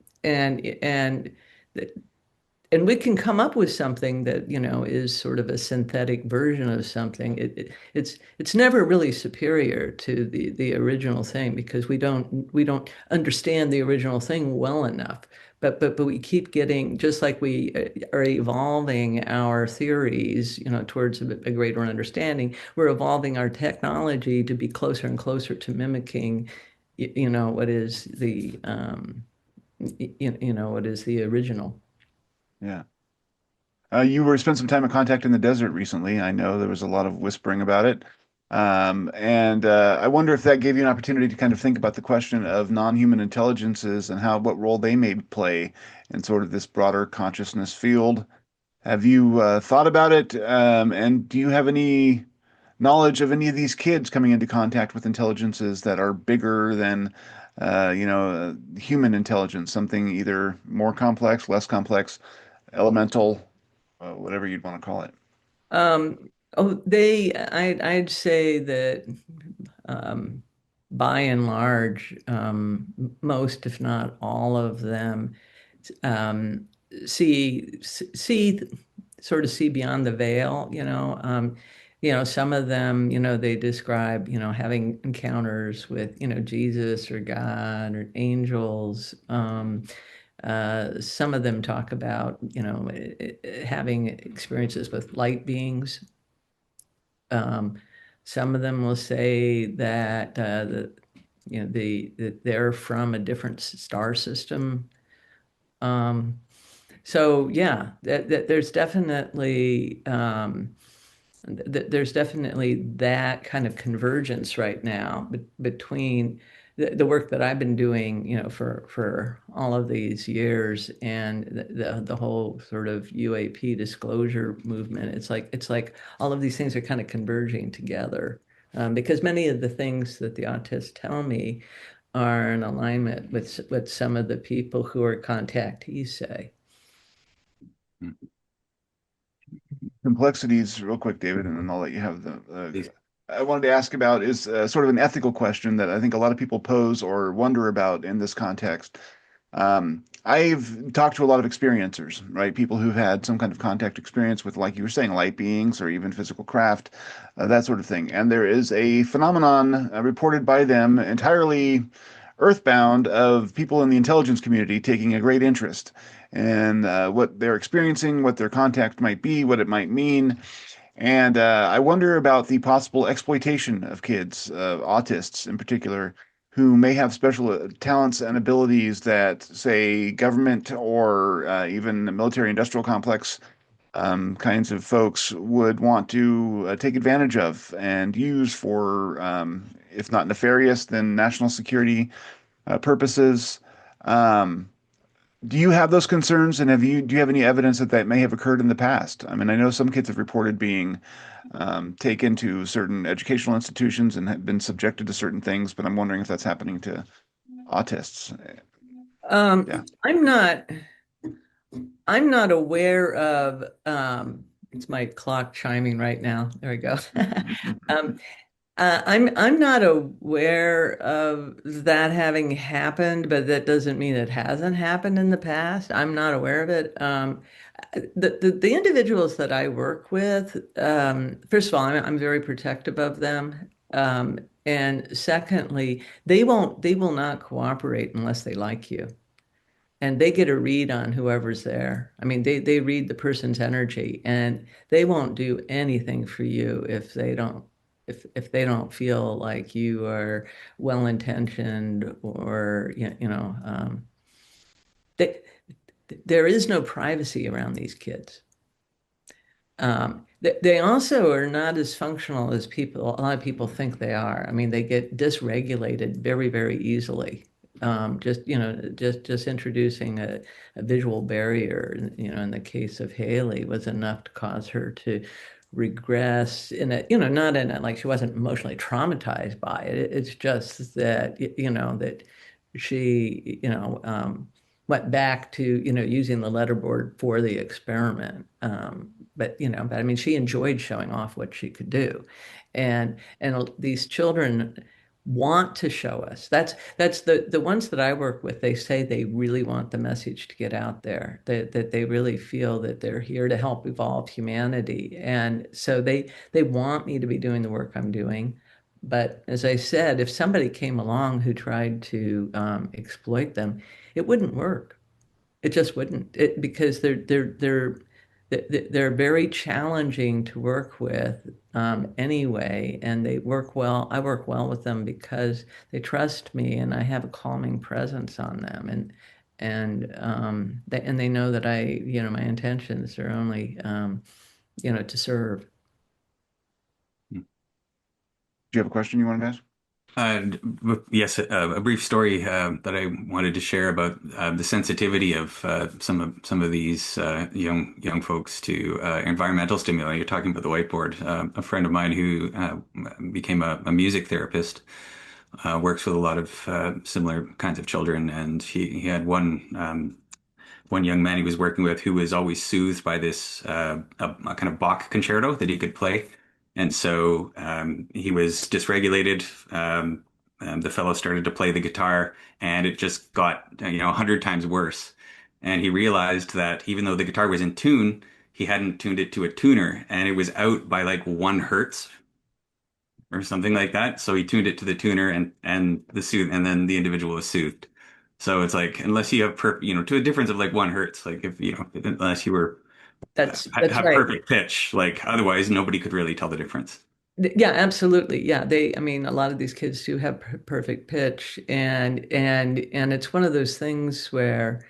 and we can come up with something that, is sort of a synthetic version of something. It's never really superior to the original thing because we don't understand the original thing well enough. But we keep getting, just like we are evolving our theories, towards a greater understanding. We're evolving our technology to be closer and closer to mimicking, what is what is the original. Yeah. You were spent some time in contact in the desert recently. I know there was a lot of whispering about it. And I wonder if that gave you an opportunity to kind of think about the question of non-human intelligences and what role they may play in sort of this broader consciousness field. Have you thought about it? And do you have any knowledge of any of these kids coming into contact with intelligences that are bigger than, human intelligence, something either more complex, less complex, elemental, whatever you'd want to call it? I'd say that um, by and large, most, if not all of them, um, see sort of see beyond the veil. Some of them, they describe, having encounters with, Jesus or God or angels. Some of them talk about, having experiences with light beings. Um, some of them will say that that they're from a different star system. Um, so yeah, there's definitely there's definitely that kind of convergence right now between the work that I've been doing, for all of these years and the whole sort of UAP disclosure movement. It's like all of these things are kind of converging together, because many of the things that the autists tell me are in alignment with what some of the people who are contactees say. Complexities, real quick, David, and then I'll let you have the. Please. I wanted to ask about is sort of an ethical question that I think a lot of people pose or wonder about in this context. I've talked to a lot of experiencers, right? People who've had some kind of contact experience with, like you were saying, light beings or even physical craft, that sort of thing. And there is a phenomenon reported by them entirely earthbound of people in the intelligence community taking a great interest in what they're experiencing, what their contact might be, what it might mean. And I wonder about the possible exploitation of kids, autists in particular, who may have special talents and abilities that, say, government or even the military industrial complex kinds of folks would want to take advantage of and use for, if not nefarious, then national security purposes. Um, do you have those concerns, and do you have any evidence that that may have occurred in the past? I mean, I know some kids have reported being taken to certain educational institutions and have been subjected to certain things, but I'm wondering if that's happening to autists. Yeah. I'm not aware of, it's my clock chiming right now. There we go. Um, I'm not aware of that having happened, but that doesn't mean it hasn't happened in the past. I'm not aware of it. The individuals that I work with, first of all, I'm very protective of them. And secondly, they will not cooperate unless they like you. And they get a read on whoever's there. I mean, they read the person's energy, and they won't do anything for you if they don't feel like you are well-intentioned, or they, there is no privacy around these kids. They also are not as functional as a lot of people think they are. I mean, they get dysregulated very, very easily. Just introducing a visual barrier, in the case of Haley, was enough to cause her to regress in a, not in a, like she wasn't emotionally traumatized by it. It's just that, that she, went back to, using the letterboard for the experiment. But I mean, she enjoyed showing off what she could do. And these children want to show us. That's the ones that I work with. They say they really want the message to get out there. That they really feel that they're here to help evolve humanity, and so they want me to be doing the work I'm doing. But as I said, if somebody came along who tried to exploit them, it wouldn't work. It just wouldn't. Because they're very challenging to work with anyway, and they work well. I work well with them because they trust me, and I have a calming presence on them, and they know that my intentions are only to serve. Do you have a question you wanted to ask? Yes, a brief story that I wanted to share about the sensitivity of some of these young folks to environmental stimuli. You're talking about the whiteboard. A friend of mine who became a music therapist works with a lot of similar kinds of children, and he had one young man he was working with who was always soothed by this a kind of Bach concerto that he could play. And so he was dysregulated. The fellow started to play the guitar, and it just got 100 times worse. And he realized that even though the guitar was in tune, he hadn't tuned it to a tuner, and it was out by like 1 hertz or something like that. So he tuned it to the tuner, and then the individual was soothed. So it's like unless you have to a difference of like 1 hertz, like if unless you were That's have right. perfect pitch, like otherwise nobody could really tell the difference. Yeah, absolutely. Yeah, I mean, a lot of these kids do have perfect pitch, and it's one of those things where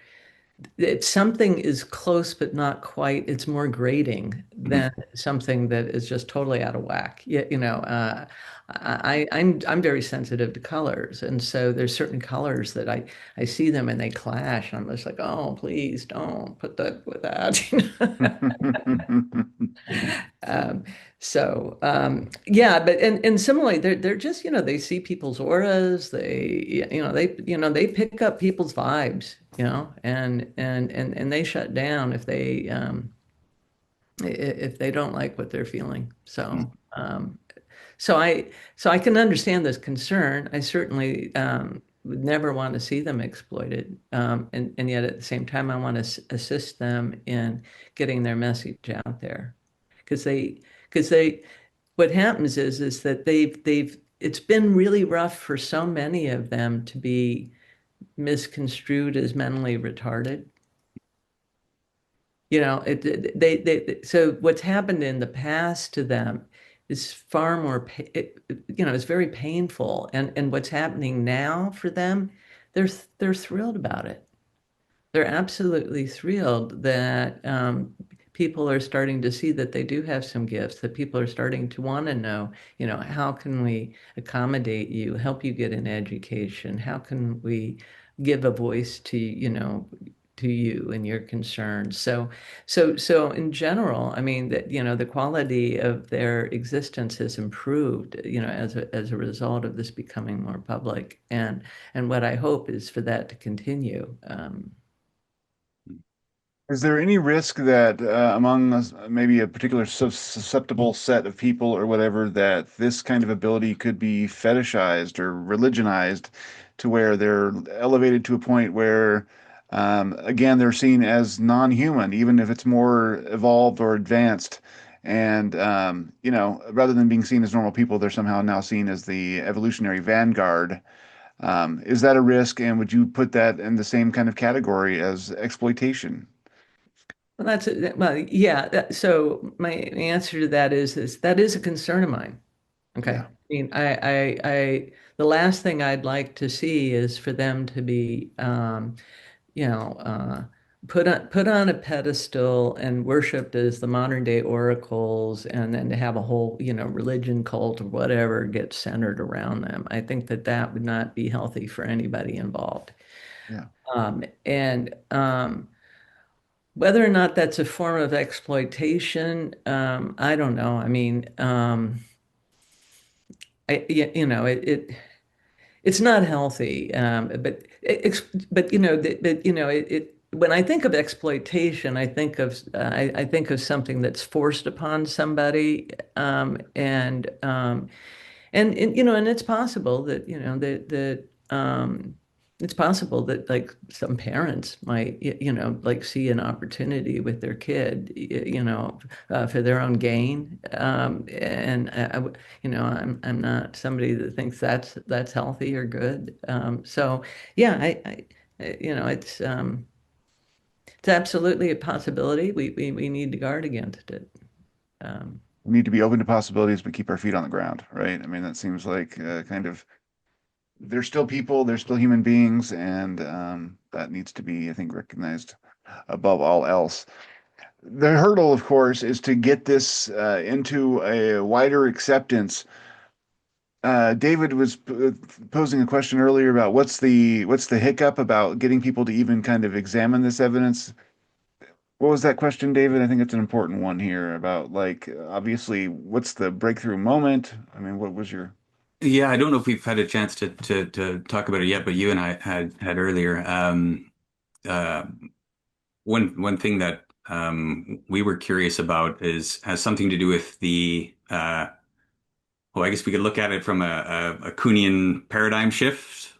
if something is close but not quite, it's more grating Mhm. than something that is just totally out of whack. Yeah, I'm very sensitive to colors, and so there's certain colors that I see them and they clash, and I'm just like, oh, please don't put that with that. Um, yeah, but and similarly, they're just they see people's auras. They pick up people's vibes, and they shut down if they don't like what they're feeling. So I can understand this concern. I certainly would never want to see them exploited, and yet at the same time, I want to assist them in getting their message out there because they what happens is that they've it's been really rough for so many of them to be misconstrued as mentally retarded. So what's happened in the past to them is far more it's very painful, and what's happening now for them, they're thrilled about it. They're absolutely thrilled that people are starting to see that they do have some gifts, that people are starting to want to know, how can we accommodate you, help you get an education? How can we give a voice to you and your concerns? So in general, I mean that, the quality of their existence has improved, as a result of this becoming more public. And what I hope is for that to continue. Is there any risk that among maybe a particular susceptible set of people or whatever, that this kind of ability could be fetishized or religionized to where they're elevated to a point where, again, they're seen as non-human, even if it's more evolved or advanced? And, rather than being seen as normal people, they're somehow now seen as the evolutionary vanguard. Is that a risk? And would you put that in the same kind of category as exploitation? Well, well, yeah. So my answer to that is that is a concern of mine. Okay. Yeah. I mean, the last thing I'd like to see is for them to be, you know, uh, put on a pedestal and worshipped as the modern day oracles, and then to have a whole, religion cult or whatever get centered around them. I think that that would not be healthy for anybody involved. Yeah. And Whether or not that's a form of exploitation, I don't know. I mean, it's not healthy. But when I think of exploitation, I think of something that's forced upon somebody, and it's possible that it's possible that like some parents might like see an opportunity with their kid, for their own gain. And I'm not somebody that thinks that's healthy or good. So yeah, it's absolutely a possibility. We need to guard against it. Um, We need to be open to possibilities, but keep our feet on the ground, right? I mean, that seems like kind of they're still people, they're still human beings, and that needs to be, I think, recognized above all else. The hurdle, of course, is to get this into a wider acceptance. David was posing a question earlier about what's the hiccup about getting people to even kind of examine this evidence. What was that question, David? I think it's an important one here about like obviously what's the breakthrough moment? I mean, what was your Yeah, I don't know if we've had a chance to talk about it yet, but you and I had earlier. Uh, one thing that we were curious about is has something to do with the well, I guess we could look at it from a Kuhnian paradigm shift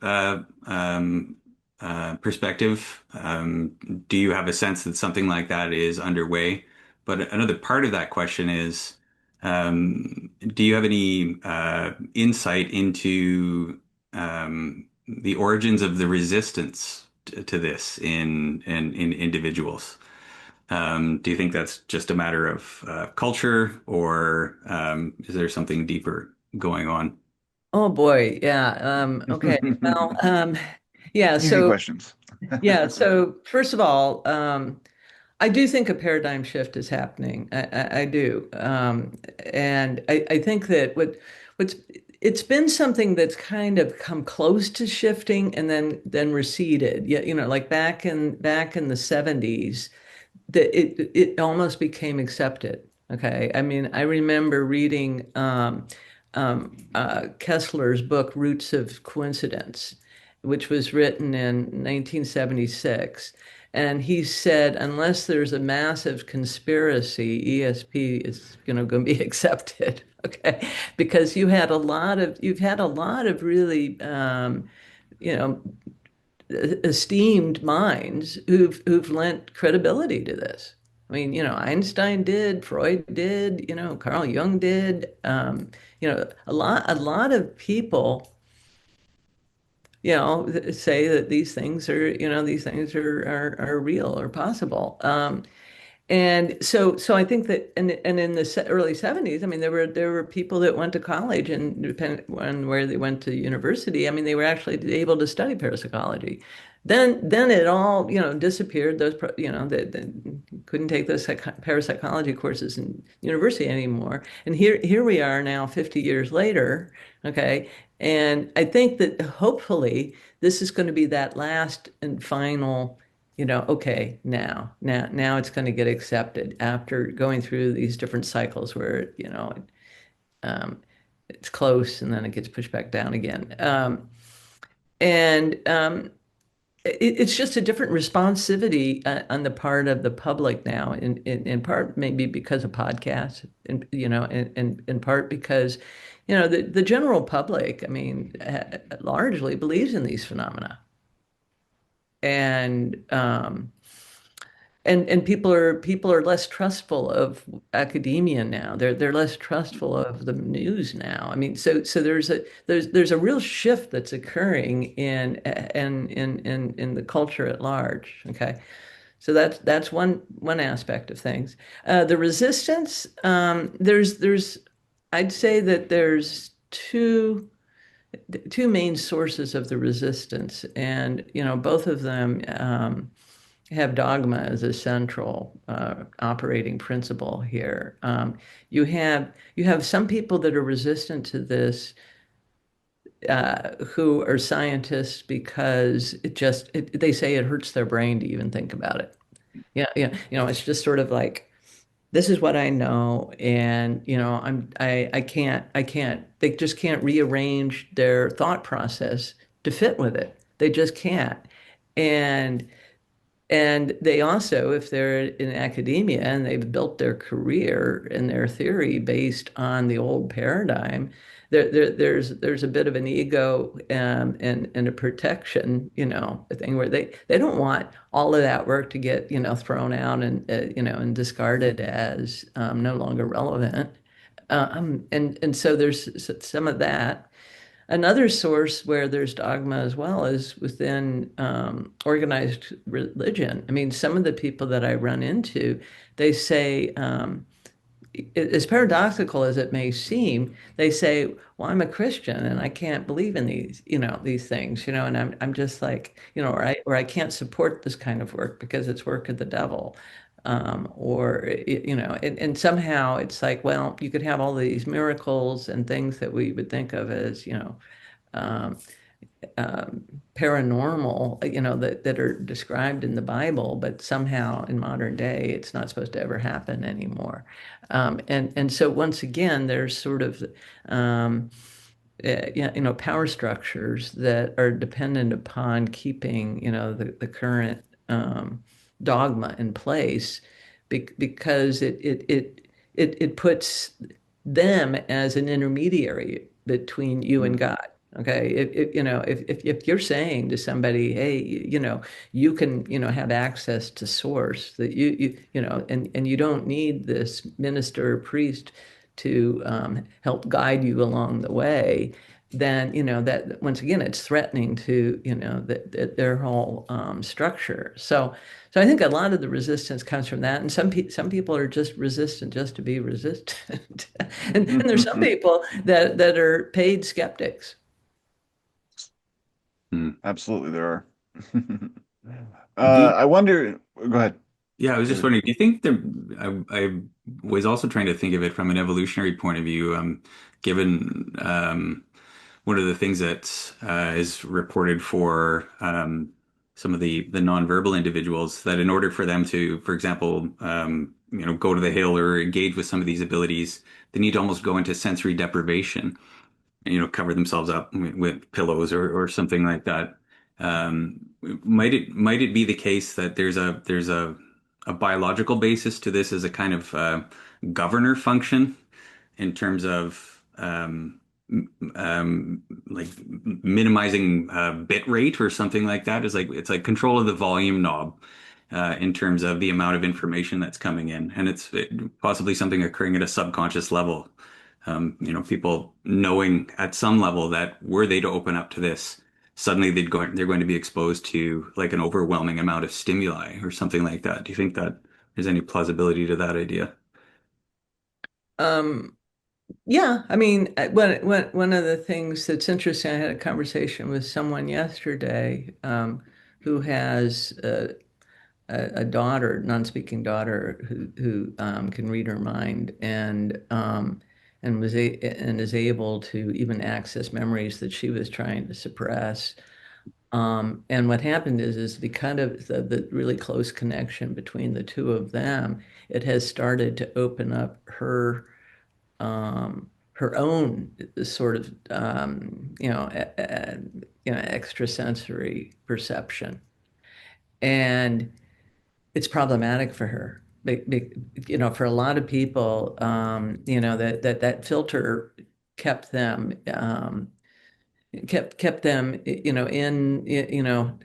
perspective. Do you have a sense that something like that is underway? But another part of that question is, do you have any insight into the origins of the resistance to this in individuals? Do you think that's just a matter of culture, or is there something deeper going on? oh boy, yeah. Okay. Well, yeah. easy So questions? yeah. So first of all, I do think a paradigm shift is happening. I do, and I think that what's it's been something that's kind of come close to shifting and then receded. Yeah, like back in the 70s, that it almost became accepted. Okay, I mean, I remember reading Kessler's book Roots of Coincidence, which was written in 1976. And he said, unless there's a massive conspiracy, ESP is going to be accepted. Okay, because you've had a lot of really you know esteemed minds who've lent credibility to this. I mean, Einstein did, Freud did, Carl Jung did. A lot of people, say that these things are real or possible. And so I think that, and in the early 70s, I mean, there were people that went to college, and depending on where they went to university, I mean, they were actually able to study parapsychology. Then it all, disappeared. They couldn't take those parapsychology courses in university anymore. And here we are now, 50 years later. Okay, and I think that hopefully this is going to be that last and final, okay, now it's going to get accepted after going through these different cycles where, um, it's close and then it gets pushed back down again. And it's just a different responsivity on the part of the public now, in part maybe because of podcasts, and in part because, the general public, I mean, largely believes in these phenomena. And and people are less trustful of academia now. They're less trustful of the news now. I mean, so there's a real shift that's occurring in the culture at large. Okay, so that's one aspect of things. The resistance, there's I'd say that there's two main sources of the resistance, and both of them have dogma as a central operating principle here. You have some people that are resistant to this, who are scientists because they say it hurts their brain to even think about it. Yeah, yeah. It's just sort of like this is what I know, and they just can't rearrange their thought process to fit with it. They just can't. And and they also, if they're in academia and they've built their career and their theory based on the old paradigm, there's a bit of an ego and a protection, a thing where they don't want all of that work to get, thrown out and discarded as no longer relevant. And so there's some of that. Another source where there's dogma as well is within organized religion. I mean, some of the people that I run into, they say, as paradoxical as it may seem, they say, "Well, I'm a Christian and I can't believe in these things, and I'm just like, or I can't support this kind of work because it's work of the devil." And somehow it's like, well, you could have all these miracles and things that we would think of as, um, paranormal, that are described in the Bible, but somehow in modern day, it's not supposed to ever happen anymore. And so once again, there's sort of yeah, power structures that are dependent upon keeping, the current dogma in place because it puts them as an intermediary between you and Mm. God. Okay, if you're saying to somebody, hey, you can, have access to source that and you don't need this minister or priest to help guide you along the way, then that once again it's threatening to their whole structure. So I think a lot of the resistance comes from that, and some people are just resistant just to be resistant, and there's some people that are paid skeptics. Hmm. Absolutely, there are. Do you, I wonder. Go ahead, yeah, I was just David. wondering, do you think I was also trying to think of it from an evolutionary point of view, given one of the things that is reported for some of the nonverbal individuals that in order for them to, for example, go to the hill or engage with some of these abilities, they need to almost go into sensory deprivation, cover themselves up with pillows or something like that. Might it be the case that there's a biological basis to this as a kind of governor function in terms of like minimizing bit rate or something like that? It's like control of the volume knob. In terms of the amount of information that's coming in, and possibly something occurring at a subconscious level. People knowing at some level that were they to open up to this, suddenly they're going to be exposed to like an overwhelming amount of stimuli or something like that. Do you think that there's any plausibility to that idea? Um, yeah, I mean, one of the things that's interesting, I had a conversation with someone yesterday who has a daughter, non-speaking daughter, who can read her mind and is able to even access memories that she was trying to suppress. And what happened is because of the really close connection between the two of them, it has started to open up her own sort of extrasensory perception, and it's problematic for her. For a lot of people, that filter kept them kept them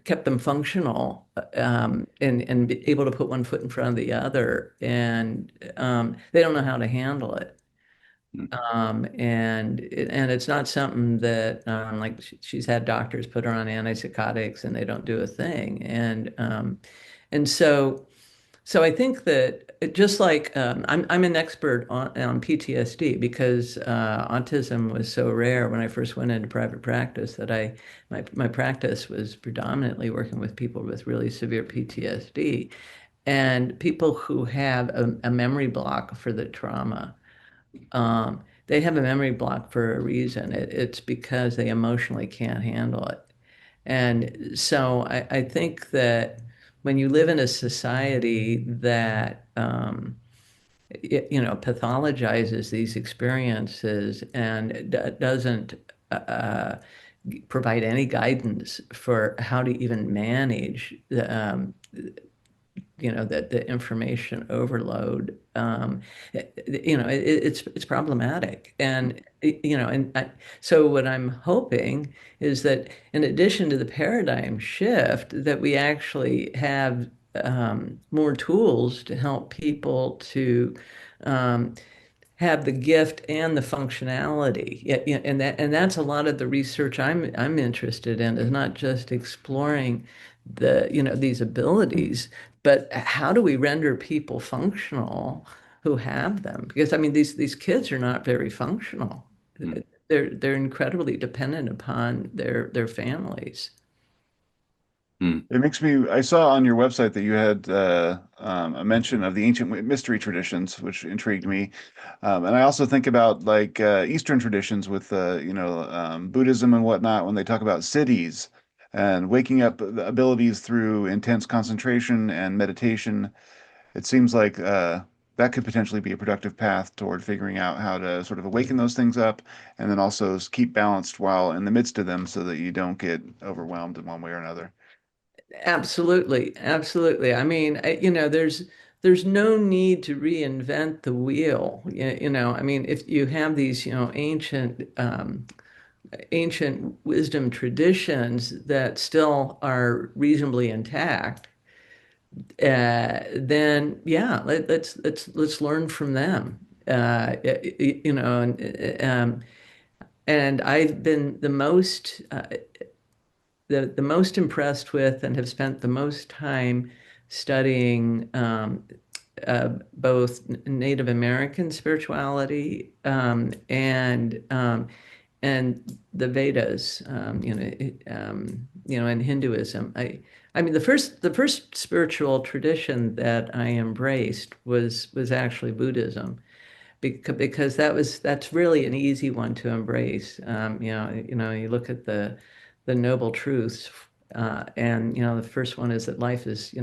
kept them functional, and be able to put one foot in front of the other, and they don't know how to handle it. And it's not something that like she's had doctors put her on antipsychotics and they don't do a thing. And so I think that just like I'm an expert on PTSD because autism was so rare when I first went into private practice that my practice was predominantly working with people with really severe PTSD and people who have a memory block for the trauma. They have a memory block for a reason. It's because they emotionally can't handle it. And so I think that when you live in a society that pathologizes these experiences and doesn't uh, provide any guidance for how to even manage the information overload. It's problematic, and so what I'm hoping is that in addition to the paradigm shift, that we actually have more tools to help people to um, have the gift and the functionality. And that's a lot of the research I'm interested in, is not just exploring these abilities, but how do we render people functional who have them? Because I mean these kids are not very functional. Mm. They're incredibly dependent upon their families. Mm. It makes me, I saw on your website that you had a mention of the ancient mystery traditions, which intrigued me. And I also think about like Eastern traditions with, Buddhism and whatnot, when they talk about cities and waking up the abilities through intense concentration and meditation. It seems like that could potentially be a productive path toward figuring out how to sort of awaken those things up and then also keep balanced while in the midst of them so that you don't get overwhelmed in one way or another. Absolutely, absolutely. I mean, there's no need to reinvent the wheel. I mean, if you have these, ancient wisdom traditions that still are reasonably intact, then yeah, let's learn from them. And I've been the most impressed with and have spent the most time studying both Native American spirituality and the Vedas, and Hinduism. I mean, the first spiritual tradition that I embraced was actually Buddhism, because that's really an easy one to embrace. You look at the noble truths, and the first one is that life is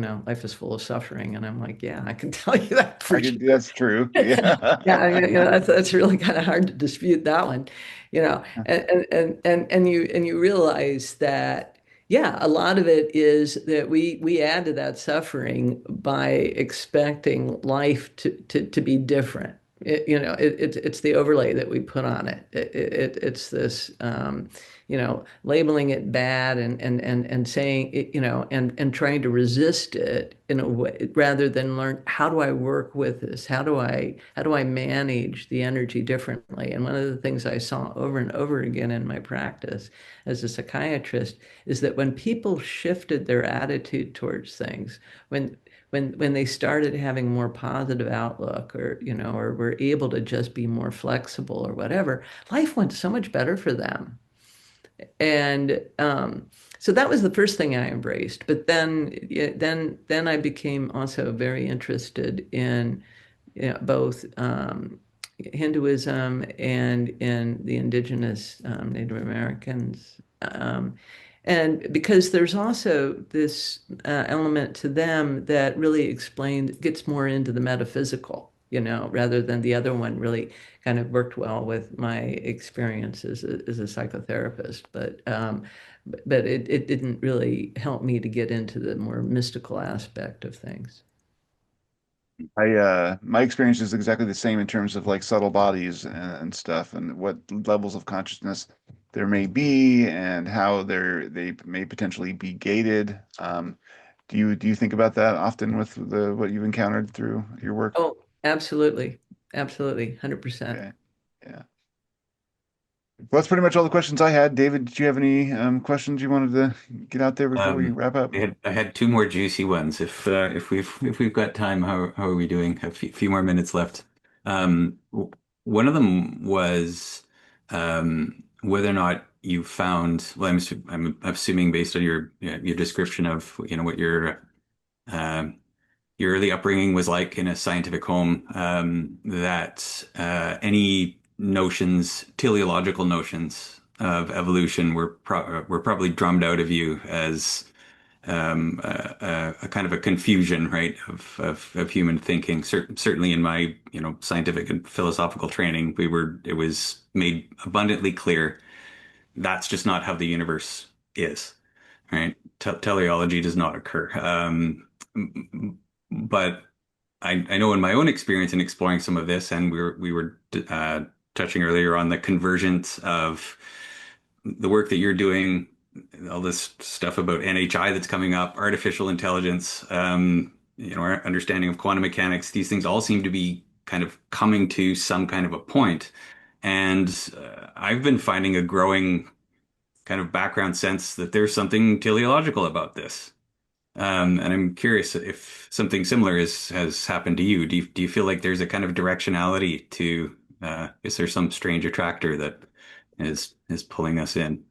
full of suffering, and I'm like, yeah, I can tell you that I for sure. could, that's true. Yeah, I Yeah. mean, that's really kind of hard to dispute that one, and you realize that, yeah, a lot of it is that we add to that suffering by expecting life to be different. It's the overlay that we put on it. It's this, labeling it bad and saying it, and trying to resist it in a way rather than learn, how do I work with this? How do I manage the energy differently? And one of the things I saw over and over again in my practice as a psychiatrist is that when people shifted their attitude towards things, when they started having more positive outlook, or were able to just be more flexible or whatever, life went so much better for them. And so that was the first thing I embraced. But then, yeah, then I became also very interested in, both Hinduism and in the indigenous Native Americans. And because there's also this element to them that really gets more into the metaphysical, rather than the other one really kind of worked well with my experience as a psychotherapist. But it didn't really help me to get into the more mystical aspect of things. My experience is exactly the same in terms of like subtle bodies and stuff and what levels of consciousness there may be and how they may potentially be gated. Do you think about that often with the what you've encountered through your work? Oh, absolutely. Absolutely. 100%. Okay. Yeah. Well, that's pretty much all the questions I had. David, did you have any questions you wanted to get out there before we wrap up? I had two more juicy ones. If we've got time, how are we doing? A few more minutes left. One of them was whether or not you found. Well, I'm assuming based on your description of what uh, your early upbringing was like in a scientific home, that any teleological notions of evolution were probably drummed out of you as a kind of a confusion, right, of human thinking. Certainly in my, scientific and philosophical training, it was made abundantly clear that's just not how the universe is, right? Teleology does not occur. But I know in my own experience in exploring some of this, and we were touching earlier on the convergence of the work that you're doing, all this stuff about NHI that's coming up, artificial intelligence, our understanding of quantum mechanics. These things all seem to be kind of coming to some kind of a point. And I've been finding a growing kind of background sense that there's something teleological about this. And I'm curious if something similar has happened to you. Do you feel like there's a kind of directionality to, is there some strange attractor that is pulling us in?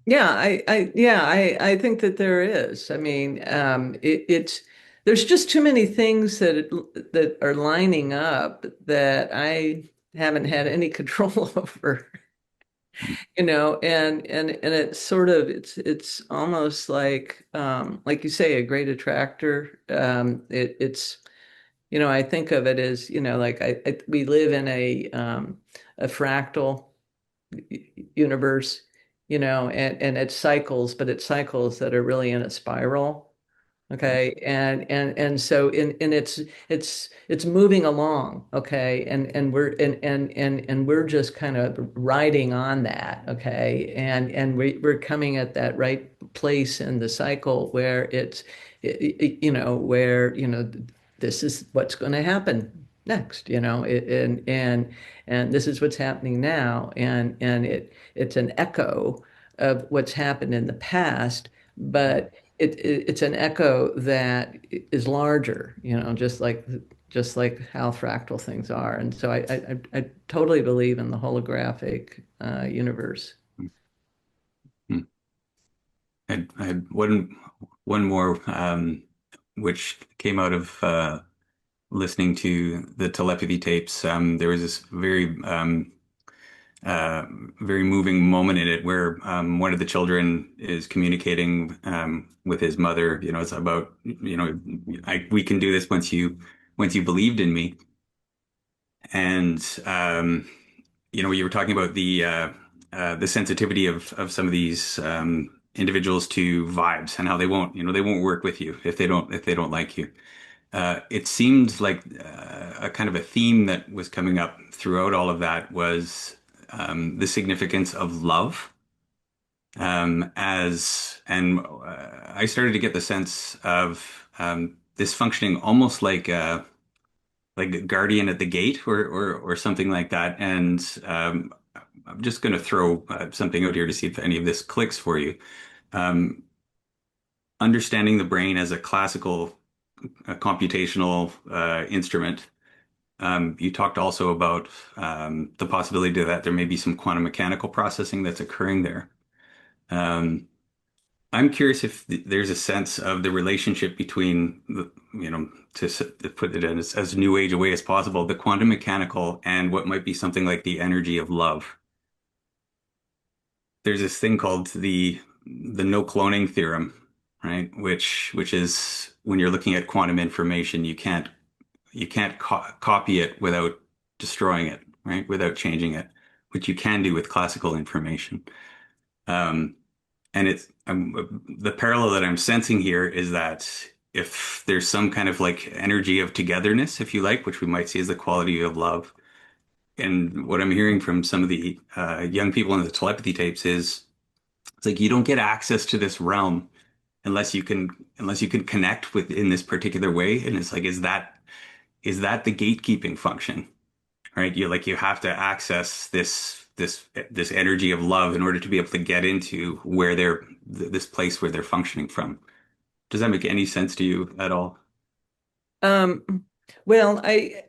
I think that there is. I mean, it's there's just too many things that are lining up that I haven't had any control over, and it's sort of it's almost like you say, a great attractor. It's I think of it as like we live in a fractal universe, and it cycles, but it's cycles that are really in a spiral. Okay. And so in it's moving along. Okay. And we're just kind of riding on that. Okay. And we're coming at that right place in the cycle where this is what's going to happen next, and this is what's happening now. And it's an echo of what's happened in the past, but it's an echo that is larger, just like how fractal things are. And so I totally believe in the holographic universe. Hmm. I had one more, which came out of listening to the telepathy tapes. There was this uh, very moving moment in it where one of the children is communicating with his mother. It's about, we can do this once you believed in me. And you were talking about the sensitivity of some of these individuals to vibes and how they won't work with you if they don't like you. It seemed like a kind of a theme that was coming up throughout all of that was the significance of love, I started to get the sense of this functioning almost like a guardian at the gate or something like that. And I'm just going to throw something out here to see if any of this clicks for you. Um, Understanding the brain as a classical computational instrument. You talked also about the possibility that there may be some quantum mechanical processing that's occurring there. Um, I'm curious if there's a sense of the relationship between to put it in as new age a way as possible, the quantum mechanical and what might be something like the energy of love. There's this thing called the no cloning theorem, right? Which is when you're looking at quantum information, you can't copy it without destroying it, right? Without changing it, which you can do with classical information. Um, And the parallel that I'm sensing here is that if there's some kind of like energy of togetherness, if you like, which we might see as the quality of love, and what I'm hearing from some of the young people in the telepathy tapes is it's like you don't get access to this realm unless you can connect within this particular way. And it's like, is that the gatekeeping function, right? You have to access this energy of love in order to be able to get into where this place where they're functioning from. Does that make any sense to you at all? Um, well, I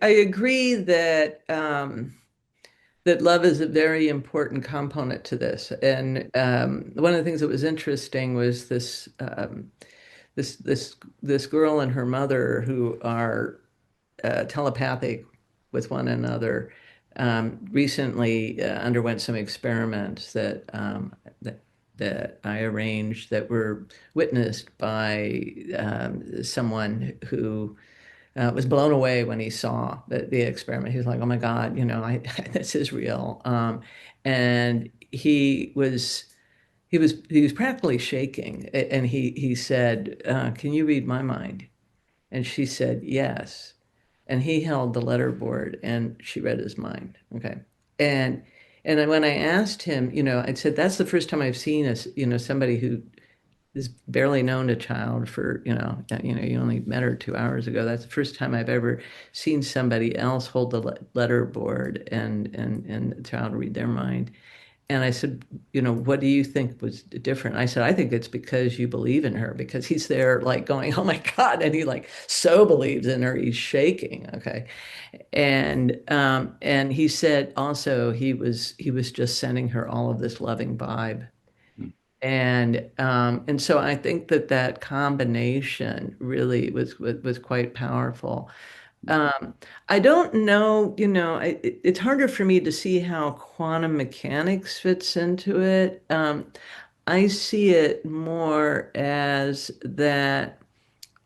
agree that love is a very important component to this. And one of the things that was interesting was this girl and her mother who are telepathic with one another, recently underwent some experiments that that I arranged that were witnessed by someone who was blown away when he saw the experiment. He was like, "Oh my God, this is real." And he was practically shaking, and he said, "Can you read my mind?" And she said, "Yes." And he held the letterboard, and she read his mind. Okay, and when I asked him, I said, "That's the first time I've seen somebody who is barely known a child for, you only met her 2 hours ago. That's the first time I've ever seen somebody else hold the letter board and the child read their mind." And I said, "What do you think was different?" I said, "I think it's because you believe in her," because he's there like going, "Oh my God." And he like so believes in her, he's shaking. Okay. And he said also he was just sending her all of this loving vibe. And so I think that combination really was quite powerful. Um, I don't know, it's harder for me to see how quantum mechanics fits into it. I see it more as that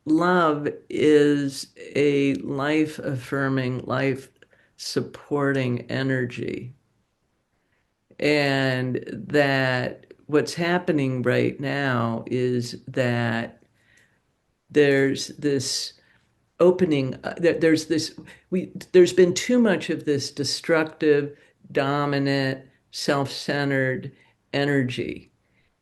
love is a life affirming, life supporting energy. And that what's happening right now is that there's this opening, there's this, there's been too much of this destructive, dominant, self-centered energy.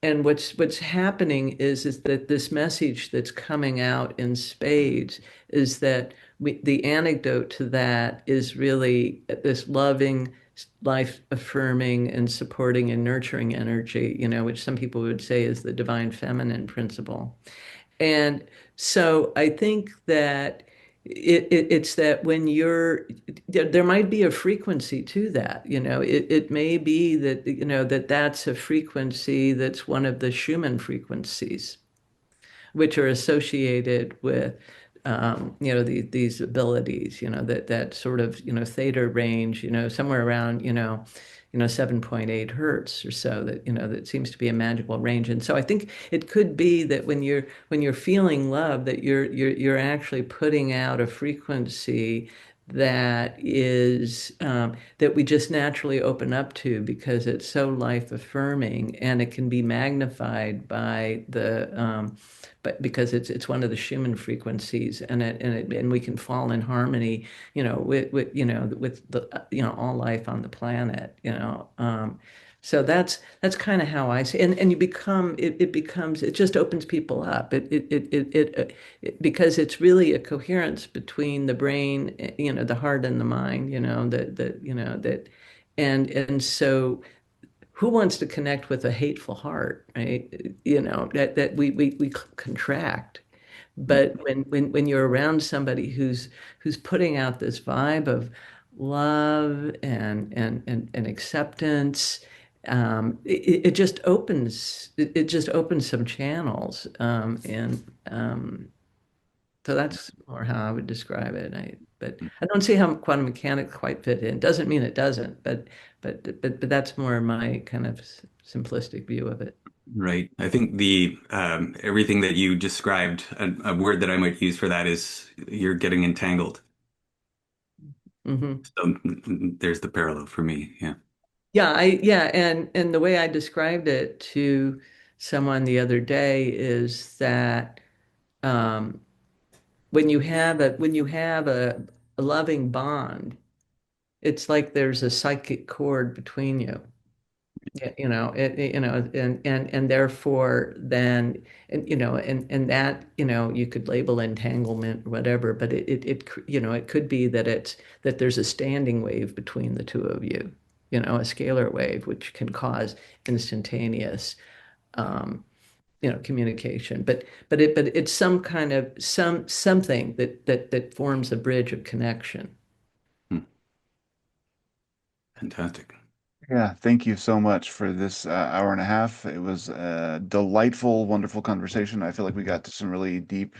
And what's happening is that this message that's coming out in spades is that the antidote to that is really this loving, life affirming and supporting and nurturing energy, which some people would say is the divine feminine principle. And so I think that it's that when there might be a frequency to that, it may be that, that's a frequency that's one of the Schumann frequencies, which are associated with, these abilities, that sort of, theta range, somewhere around, 7.8 hertz or so, that seems to be a magical range. And so I think it could be that when you're feeling love, that you're actually putting out a frequency that we just naturally open up to because it's so life affirming, and it can be magnified by but because it's one of the Schumann frequencies, and we can fall in harmony, with the, all life on the planet. So that's kind of how I see, and you become it becomes, it just opens people up. Because it's really a coherence between the brain, the heart and the mind, that and so who wants to connect with a hateful heart, right? That we contract. But when you're around somebody who's putting out this vibe of love and acceptance, it just opens some channels, and so that's more how I would describe it. But I don't see how quantum mechanics quite fit in. Doesn't mean it doesn't, but that's more my kind of simplistic view of it. Right. I think the everything that you described, a word that I might use for that is you're getting entangled. Hmm. So there's the parallel for me. Yeah. Yeah, and the way I described it to someone the other day is that, um, when you have a loving bond, it's like there's a psychic cord between you. Yeah, and therefore then, and that, you could label entanglement or whatever, but it could be that there's a standing wave between the two of you, a scalar wave, which can cause instantaneous, um, communication. But it's some kind of something that forms a bridge of connection. Hmm. Fantastic. Yeah, thank you so much for this hour and a half. It was a delightful, wonderful conversation. I feel like we got to some really deep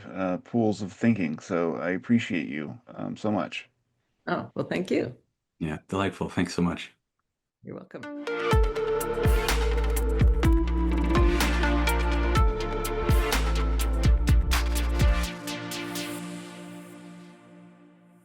pools of thinking, so I appreciate you so much. Oh, well, thank you. Yeah. Delightful. Thanks so much. You're welcome.